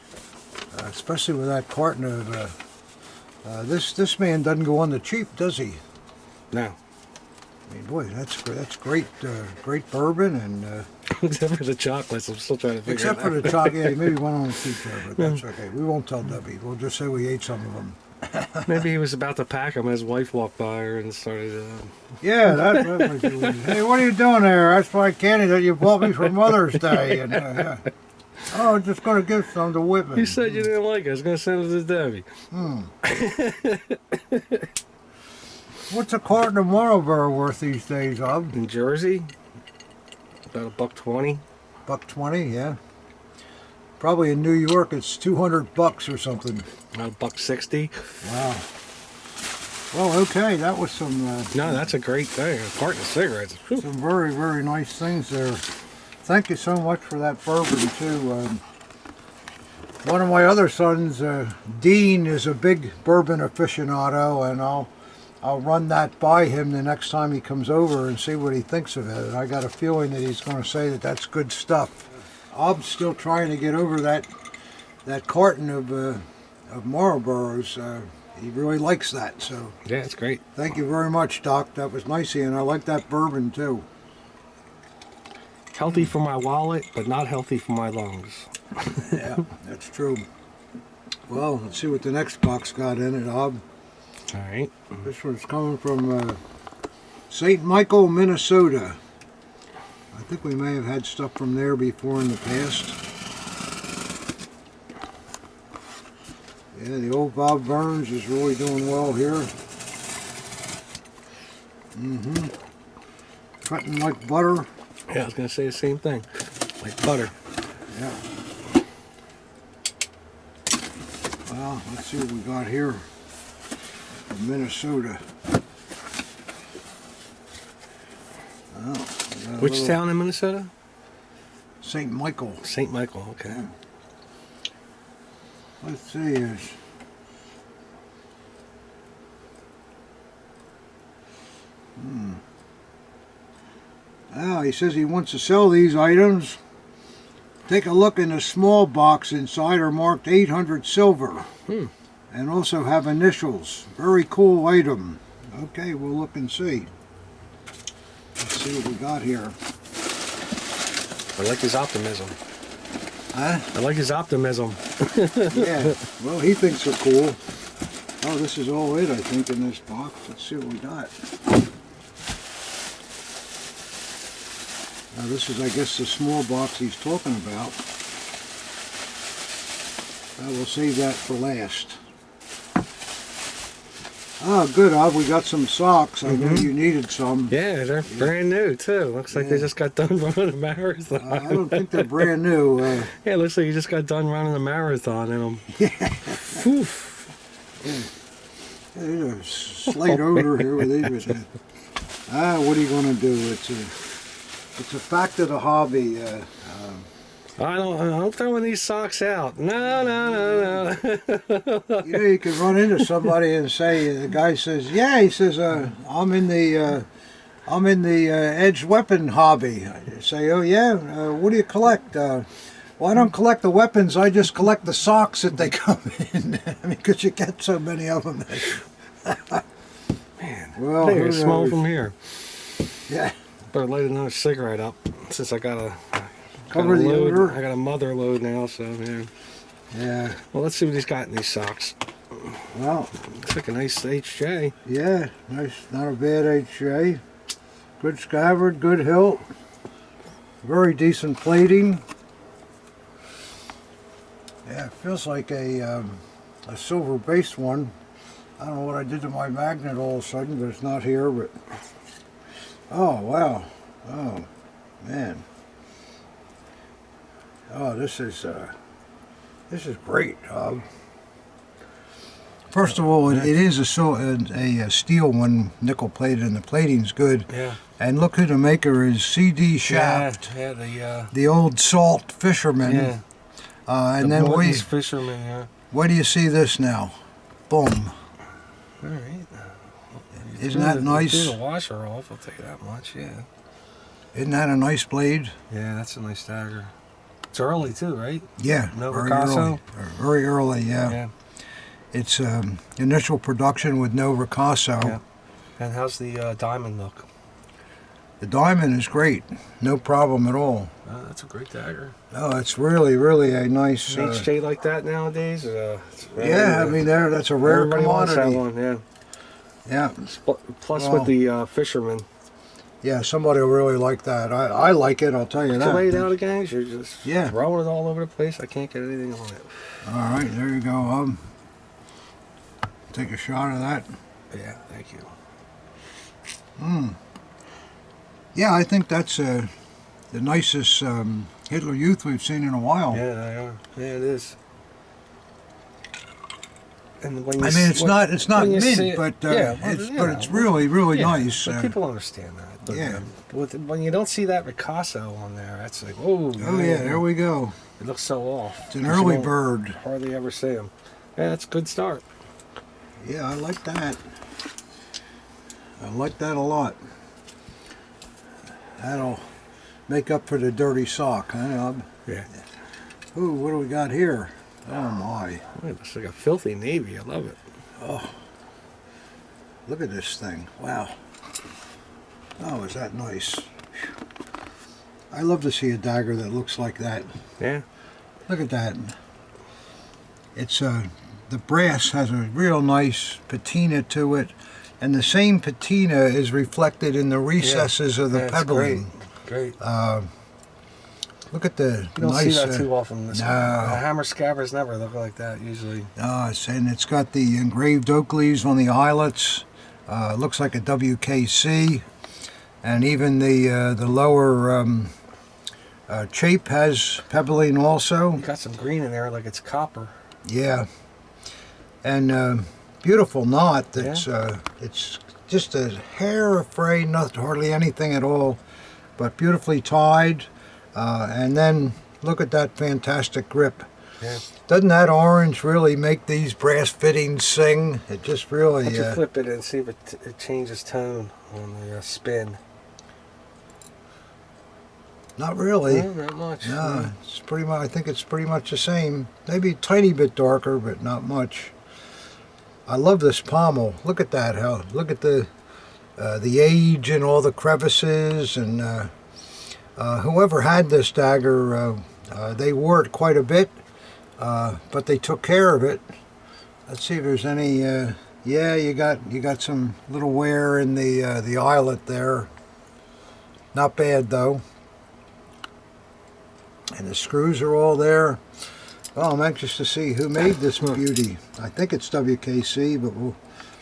Especially with that carton of this man doesn't go on the cheap, does he? No. I mean, boy, that's great great bourbon and Except for the chocolates, I'm still trying to figure except it for out. the chocolate. Yeah, maybe went on the cheap there, but that's okay. We won't tell Debbie. We'll just say we ate some of them. Maybe he was about to pack them. His wife walked by her and started. Yeah, that might be what it is. Hey, what are you doing there? That's my candy that you bought me for Mother's Day. And yeah. Oh, I'm just going to give some to Whitman. You said you didn't like it. I was going to send it to Debbie. What's a carton of Marlboro worth these days, Ob? In Jersey, about $1.20. $1.20, yeah. Probably in New York, it's $200 or something. About $1.60. Wow. Well, okay, that was some. No, that's a great thing. A carton of cigarettes. Whew. Some very, very nice things there. Thank you so much for that bourbon, too. One of my other sons, Dean, is a big bourbon aficionado, and I'll run that by him the next time he comes over and see what he thinks of it. And I got a feeling that he's going to say that that's good stuff. I'm still trying to get over that carton of Marlboros. He really likes that, so Yeah, it's great. thank you very much, Doc. That was nice, and I like that bourbon, too. Healthy for my wallet, but not healthy for my lungs. Yeah, that's true. Well, let's see what the next box got in it, Hob. All right. This one's coming from St. Michael, Minnesota. I think we may have had stuff from there before in the past. Yeah, the old Bob Burns is really doing well here. Cutting like butter. Yeah, I was going to say the same thing. Like butter. Yeah. Well, let's see what we got here from Minnesota. Oh, Which town in Minnesota? St. Michael. St. Michael, okay. Let's see. Well, he says he wants to sell these items. Take a look in the small box inside are marked 800 silver. And also have initials. Very cool item. Okay, we'll look and see. Let's see what we got here. I like his optimism. Huh? I like his optimism. Yeah, well, he thinks they're cool. Oh, this is all it, I think, in this box. Let's see what we got. Now, this is, I guess, the small box he's talking about. We'll save that for last. Oh, good, Ob. We got some socks. I know you needed some. Yeah, they're brand new, too. Looks like they just got done running a marathon. I don't think they're brand new. Yeah, it looks like you just got done running a marathon in them. Yeah. There's a slight odor here with these. What are you going to do? It's a fact of the hobby. I'm throwing these socks out. No. You could run into somebody and say, the guy says, yeah, he says, I'm in the edged weapon hobby. I say, oh yeah, what do you collect? Well, I don't collect the weapons, I just collect the socks that they come in. I mean, because you get so many of them. Man, Well, they who smell knows? from here. Yeah, Better light another cigarette up since I got a cover the load. odor. I got a mother load now, so yeah. Yeah, Well, let's see what he's got in these socks. well, Looks like a nice HJ. yeah, nice, not a bad HJ. Good scabbard, good hilt. Very decent plating. Yeah, it feels like a silver-based one. I don't know what I did to my magnet all of a sudden, but it's not here. But oh wow, oh man, oh this is great. First of all, it is a steel one, nickel plated, and the plating's good. Yeah. And look who the maker is, CD Shaft, Yeah, the old salt fisherman. yeah. And then Morton's fisherman, yeah. where do you see this now? Boom. All right. Isn't that nice? Threw the washer off, I'll tell you that much, yeah. Isn't that a nice blade? Yeah, that's a nice dagger. It's early too, right? Yeah, No very ricasso? early. Very early, yeah. It's initial production with no ricasso. Yeah. And how's the diamond look? The diamond is great, no problem at all. That's a great dagger. Oh, it's really, really a nice. An HJ like that nowadays? It's really, Yeah, I mean, that's a rare everybody wants that commodity. one, yeah. Yeah, Plus Well, with the fisherman. yeah, somebody will really like that. I like it, I'll tell you To that. lay it out again, you're just Yeah. throwing it all over the place. I can't get anything on it. All right, there you go. Take a shot of that. Yeah, thank you. Yeah, I think that's the nicest Hitler Youth we've seen in a while. Yeah, they are. Yeah, it is. And when you I mean, it's not when you see mint, it- but yeah, well, it's you but know, it's really, really yeah, nice. But people understand that. But, yeah. When you don't see that ricasso on there, that's like, whoa. Oh yeah, there we go. It looks so off. It's an 'Cause you early don't bird. Hardly ever see them. Yeah, that's a good start. Yeah, I like that. I like that a lot. That'll make up for the dirty sock, huh, Bob? Yeah. Ooh, what do we got here? Oh my. It looks like a filthy navy. I love it. Look at this thing. Wow. Oh, is that nice? I love to see a dagger that looks like that. Yeah. Look at that. It's the brass has a real nice patina to it, and the same patina is reflected in the recesses of the pebbling. Great. Look at the You don't nice. see that too often. No. The hammer scabbards never look like that usually. And it's got the engraved oak leaves on the eyelets. Looks like a WKC, and even the lower chape has pebbling also. You got some green in there like it's copper. Yeah, and beautiful knot. That's it's just a hair of fray, not hardly anything at all, but beautifully tied. And then look at that fantastic grip. Yeah. Doesn't that orange really make these brass fittings sing? It just really. Why don't you flip it and see if it changes tone on the spin? Not really. No, not much. No, it's pretty much. I think it's pretty much the same. Maybe a tiny bit darker, but not much. I love this pommel. Look at that. Look at the age and all the crevices, and whoever had this dagger, they wore it quite a bit, but they took care of it. Let's see if there's any. Yeah, you got some little wear in the eyelet there. Not bad though. And the screws are all there. Well, I'm anxious to see who made this beauty. I think it's WKC, but we'll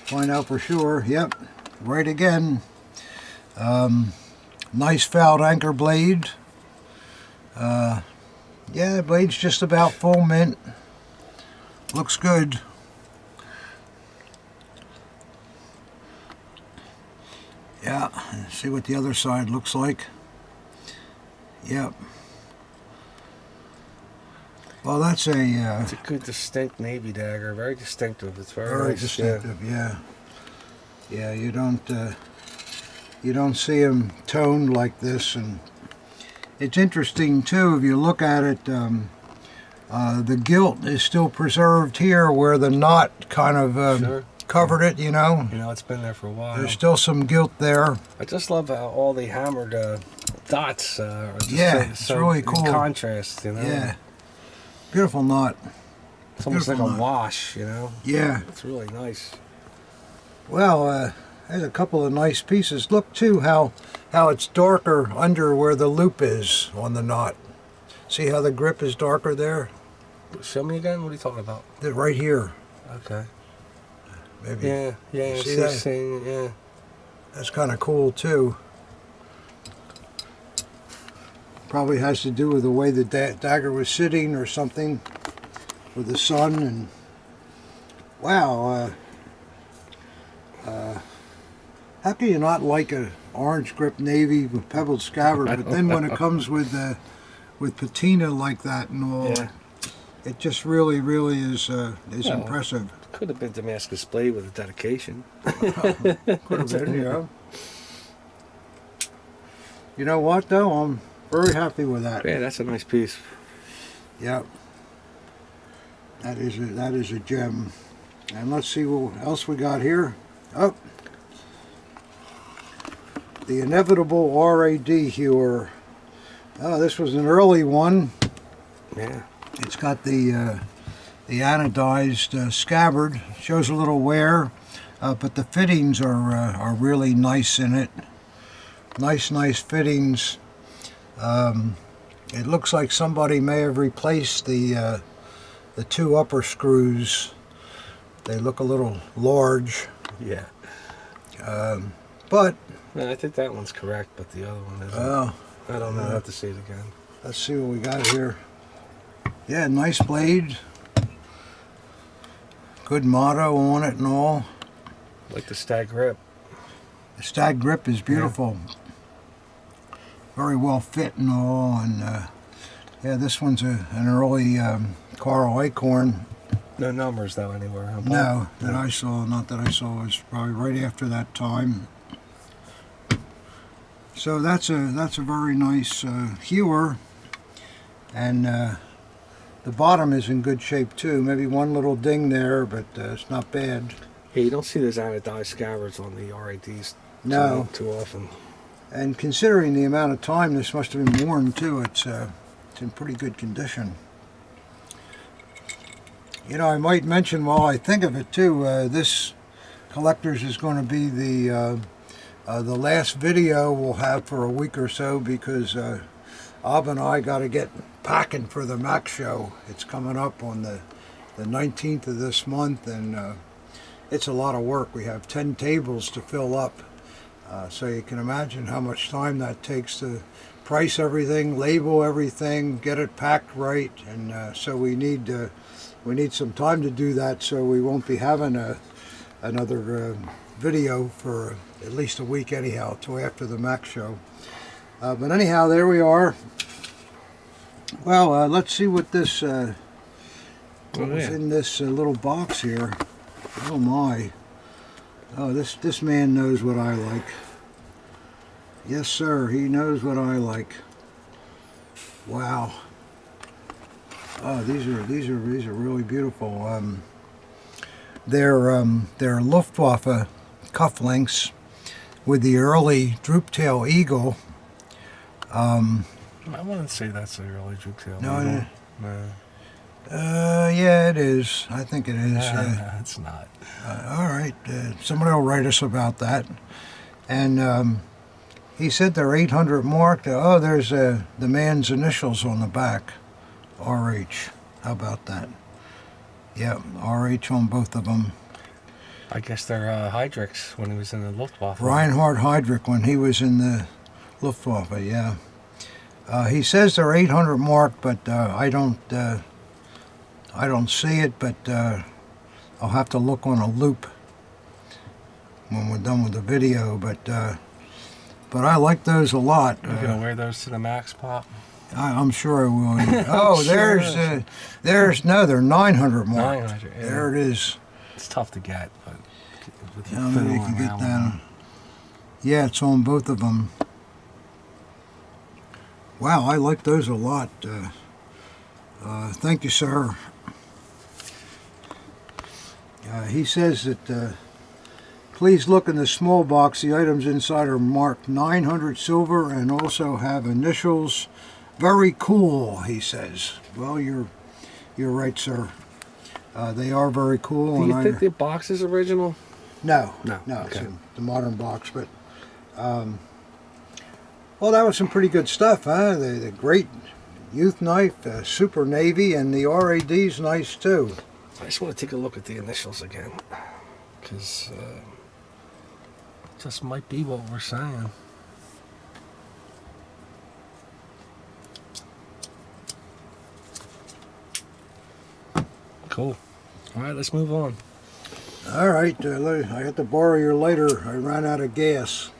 find out for sure. Yep, right again. Nice fouled anchor blade. Yeah, the blade's just about full mint. Looks good. Yeah, see what the other side looks like. Yep. Well, that's it's a good, distinct Navy dagger. Very distinctive. It's very nice. Distinctive. Yeah. Yeah, you don't see them toned like this, and it's interesting too. If you look at it, the gilt is still preserved here, where the knot kind of covered it. You know. It's been there for a while. There's still some gilt there. I just love how all the hammered dots. Are just it's really cool. In contrast, Yeah. Beautiful knot. It's almost like a wash, Yeah. It's really nice. Well, there's a couple of nice pieces. Look too how it's darker under where the loop is on the knot. See how the grip is darker there? Show me again. What are you talking about? Right here. Okay. Maybe. Yeah. See that? Yeah. That's kind of cool too. Probably has to do with the way the dagger was sitting or something, with the sun. And wow, how can you not like a orange grip navy with pebbled scabbard? But then when it comes with patina like that and all, it just really is impressive. Could have been Damascus blade with a dedication. Could have been, You know what though? I'm very happy with that. Yeah, that's a nice piece. Yep. That is a gem. And let's see what else we got here. Oh, the inevitable RAD hewer. Oh, this was an early one. Yeah. It's got the anodized scabbard. Shows a little wear, but the fittings are really nice in it. Nice fittings. It looks like somebody may have replaced the two upper screws. They look a little large. Yeah. But I think that one's correct, but the other one isn't. Oh, I don't know. I have to see it again. Let's see what we got here. Yeah, nice blade. Good motto on it and all. Like the stag grip. The stag grip is beautiful. Yeah. Very well fit and all. And yeah, this one's an early Carl Acorn. No numbers though anywhere. Huh? No, that I saw. Not that I saw. It was probably right after that time. So that's a very nice hewer, and the bottom is in good shape too. Maybe one little ding there, but it's not bad. Yeah, you don't see those anodized scabbards on the RADs no too often. And considering the amount of time this must have been worn too, it's in pretty good condition. You know, I might mention while I think of it too, this collector's is going to be the last video we'll have for a week or so, because Ab and I got to get packing for the Mac show. It's coming up on the 19th of this month, and it's a lot of work. We have 10 tables to fill up, so you can imagine how much time that takes to price everything, label everything, get it packed right, and so we need some time to do that, so we won't be having another video for at least a week anyhow, till after the Mac show. But anyhow, there we are. Well, let's see what this was in this little box here. Oh my! Oh, this man knows what I like. Yes, sir. He knows what I like. Wow. Oh, these are really beautiful. They're Luftwaffe cufflinks with the early droop-tail eagle. I wouldn't say that's a early droop-tail eagle. No. Yeah, it is. I think it is. No, it's not. All right. Somebody will write us about that. And he said they're 800 marked. Oh, there's the man's initials on the back. RH. How about that? Yeah, RH on both of them. I guess they're Heydrichs when he was in the Luftwaffe. Reinhard Heydrich when he was in the Luftwaffe, yeah. He says they're 800 marked, but I don't see it, but I'll have to look on a loop when we're done with the video. But I like those a lot. You're gonna wear those to the Max, Pop? I'm sure I will. Oh, there's no, they're 900 marked. 900. Yeah. There it is. It's tough to get, but with Yeah, maybe you can get that. Yeah, it's on both of them. Wow, I like those a lot. Thank you, sir. He says that please look in the small box. The items inside are marked 900 silver and also have initials. Very cool, he says. Well, you're right, sir. They are very cool. Do you think the box is original? No, okay. It's the modern box. But well, that was some pretty good stuff, huh? The great youth knife, Super Navy, and the RAD's nice too. I just want to take a look at the initials again, because just might be what we're saying. Cool. All right, let's move on. All right, I have to borrow your lighter. I ran out of gas.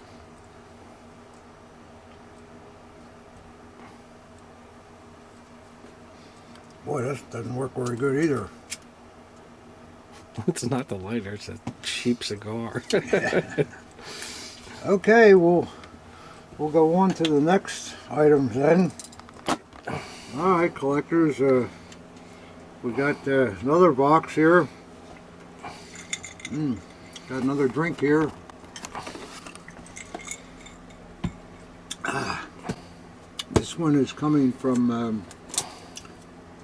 Boy, that doesn't work very good either. It's not the lighter, it's a cheap cigar. Okay, we'll go on to the next items then. All right, collectors, we got another box here. Got another drink here. This one is coming from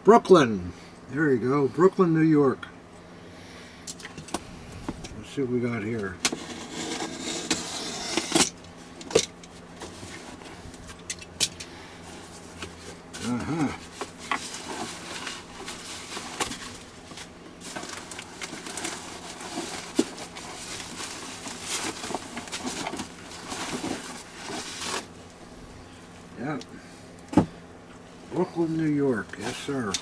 Brooklyn. There you go, Brooklyn, New York. Let's see what we got here. Yep. Brooklyn, New York. Yes, sir.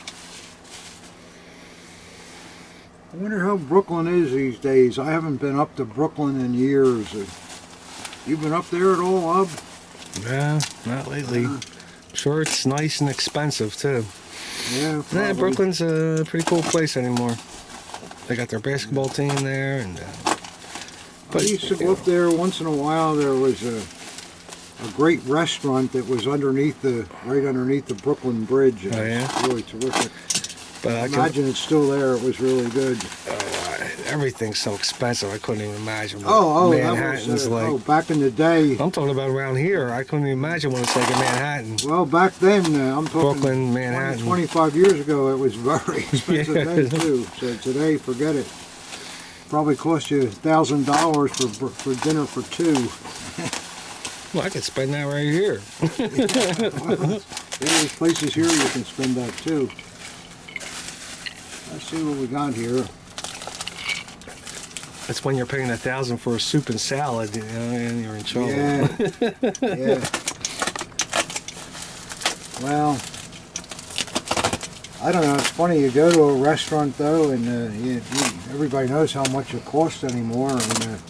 I wonder how Brooklyn is these days. I haven't been up to Brooklyn in years. You been up there at all, Ub? Yeah, not lately. Sure, it's nice and expensive too. Yeah, Yeah, Brooklyn's a pretty cool place anymore. They got their basketball team there, and I used to go up there once in a while. There was a great restaurant that was right underneath the Brooklyn Bridge. Oh, yeah? It's really terrific. But I imagine it's still there. It was really good. everything's so expensive. I couldn't even imagine what Oh, Manhattan's that was, like. oh, back in the day. I'm talking about around here. I couldn't even imagine what it's like in Manhattan. Well, back then, I'm talking Brooklyn, Manhattan. 25 years ago, it was very expensive Yeah. then too. So today, forget it. Probably cost you $1,000 for dinner for two. Well, I could spend that right here. Well, there's places here you can spend that too. Let's see what we got here. That's when you're paying $1,000 for a soup and salad, you know, and you're in trouble. Yeah. Yeah. Well, I don't know. It's funny. You go to a restaurant though, and everybody knows how much it costs anymore, and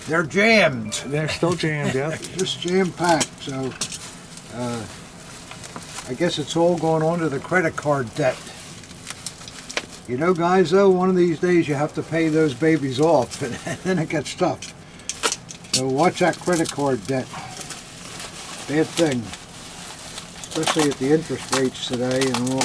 they're jammed. They're still jammed, yeah. Just jam packed. So I guess it's all going on to the credit card debt. You know, guys, though, one of these days you have to pay those babies off, and then it gets tough. So watch that credit card debt. Bad thing. Especially at the interest rates today and all.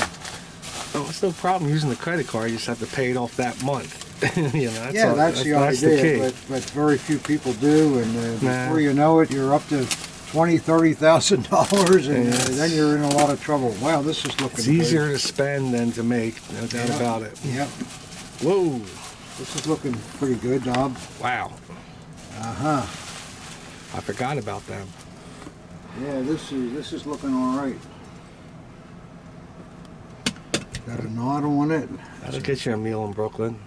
Oh, it's no problem using the credit card. You just have to pay it off that month. You know, Yeah, that's the idea, key. but very few people do, and Nah. before you know it, you're up to $20,000-$30,000, and Yes. then you're in a lot of trouble. Wow, this is looking It's good. easier to spend than to make, no doubt Yeah. about it. Yep, Whoa! this is looking pretty good, Bob. Wow! Uh-huh. I forgot about them. Yeah, this is looking all right. Got a knot on it. That'll get you a meal in Brooklyn.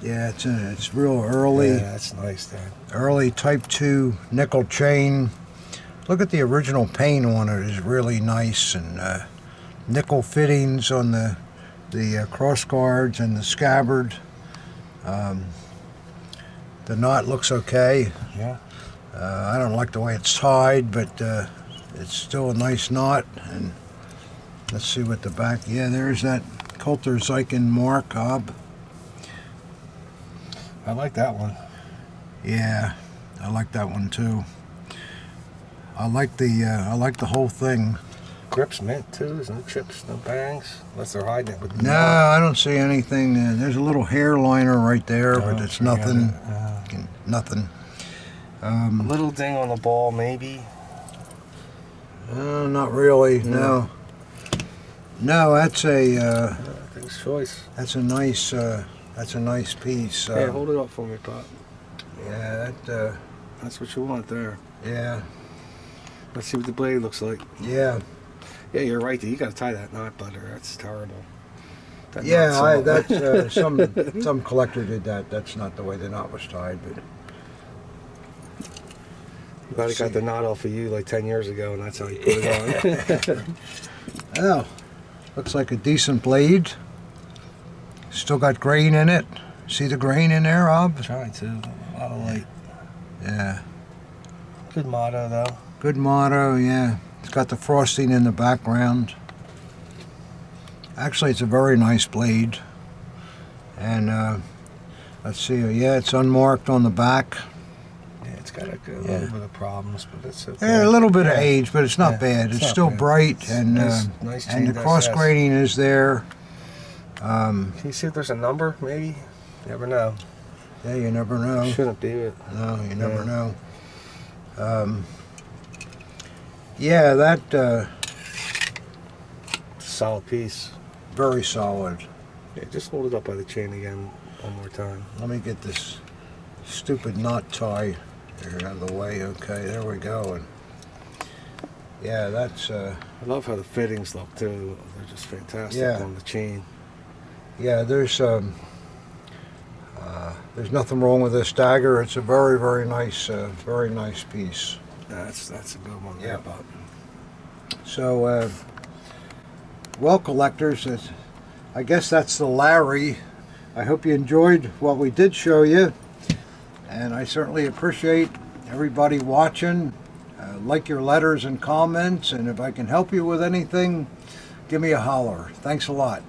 Yeah, it's real early. Yeah, that's nice, Dad. Early Type 2 nickel chain. Look at the original paint on it. Is really nice, and nickel fittings on the cross guards and the scabbard. The knot looks okay. Yeah. I don't like the way it's tied, but it's still a nice knot. And let's see what the back. Yeah, there's that Coulter Zyken mark, Bob. I like that one. Yeah, I like that one too. I like the whole thing. Grips mint too. There's no chips, no bangs, unless they're hiding it with the No, knot. I don't see anything. There's a little hair liner right there, but Oh, it's forget nothing. it. Nothing. A little ding on the ball, maybe. Not really. No. No, that's I think it's choice. that's a nice piece. Hey, hold it up for me, Pop. Yeah, That's what you want there. yeah, Let's see what the blade looks like. yeah. Yeah, you're right. You got to tie that knot better. That's terrible. That Yeah, knot's that's some collector did that. That's not the way the knot was tied, but You probably got the knot off of you like 10 years ago, and that's how you put it on. oh, looks like a decent blade. Still got grain in it. See the grain in there, Rob? Trying to. A lot of light. Yeah. Good motto, though. Good motto, yeah. It's got the frosting in the background. Actually, it's a very nice blade. And let's see, yeah, it's unmarked on the back. Yeah, it's got a little bit of problems, but it's okay. Yeah, a little bit of age, but it's not Yeah, bad. It's not still bad. bright, It's and nice and the chained cross SS. grading is there. Can you see if there's a number, maybe? You never know. Yeah, you never know. Shouldn't be it. No, you never Yeah. know. Yeah, that It's a solid piece. very solid. Yeah, just hold it up by the chain again one more time. Let me get this stupid knot tie here out of the way. Okay, there we go. And yeah, that's I love how the fittings look too. They're just fantastic Yeah. on the chain. yeah. There's nothing wrong with this dagger. It's a very, very nice piece. That's a good one. Yeah. There, Bob. So, well, collectors, I guess that's the Larry. I hope you enjoyed what we did show you, and I certainly appreciate everybody watching. Like your letters and comments, and if I can help you with anything, give me a holler. Thanks a lot.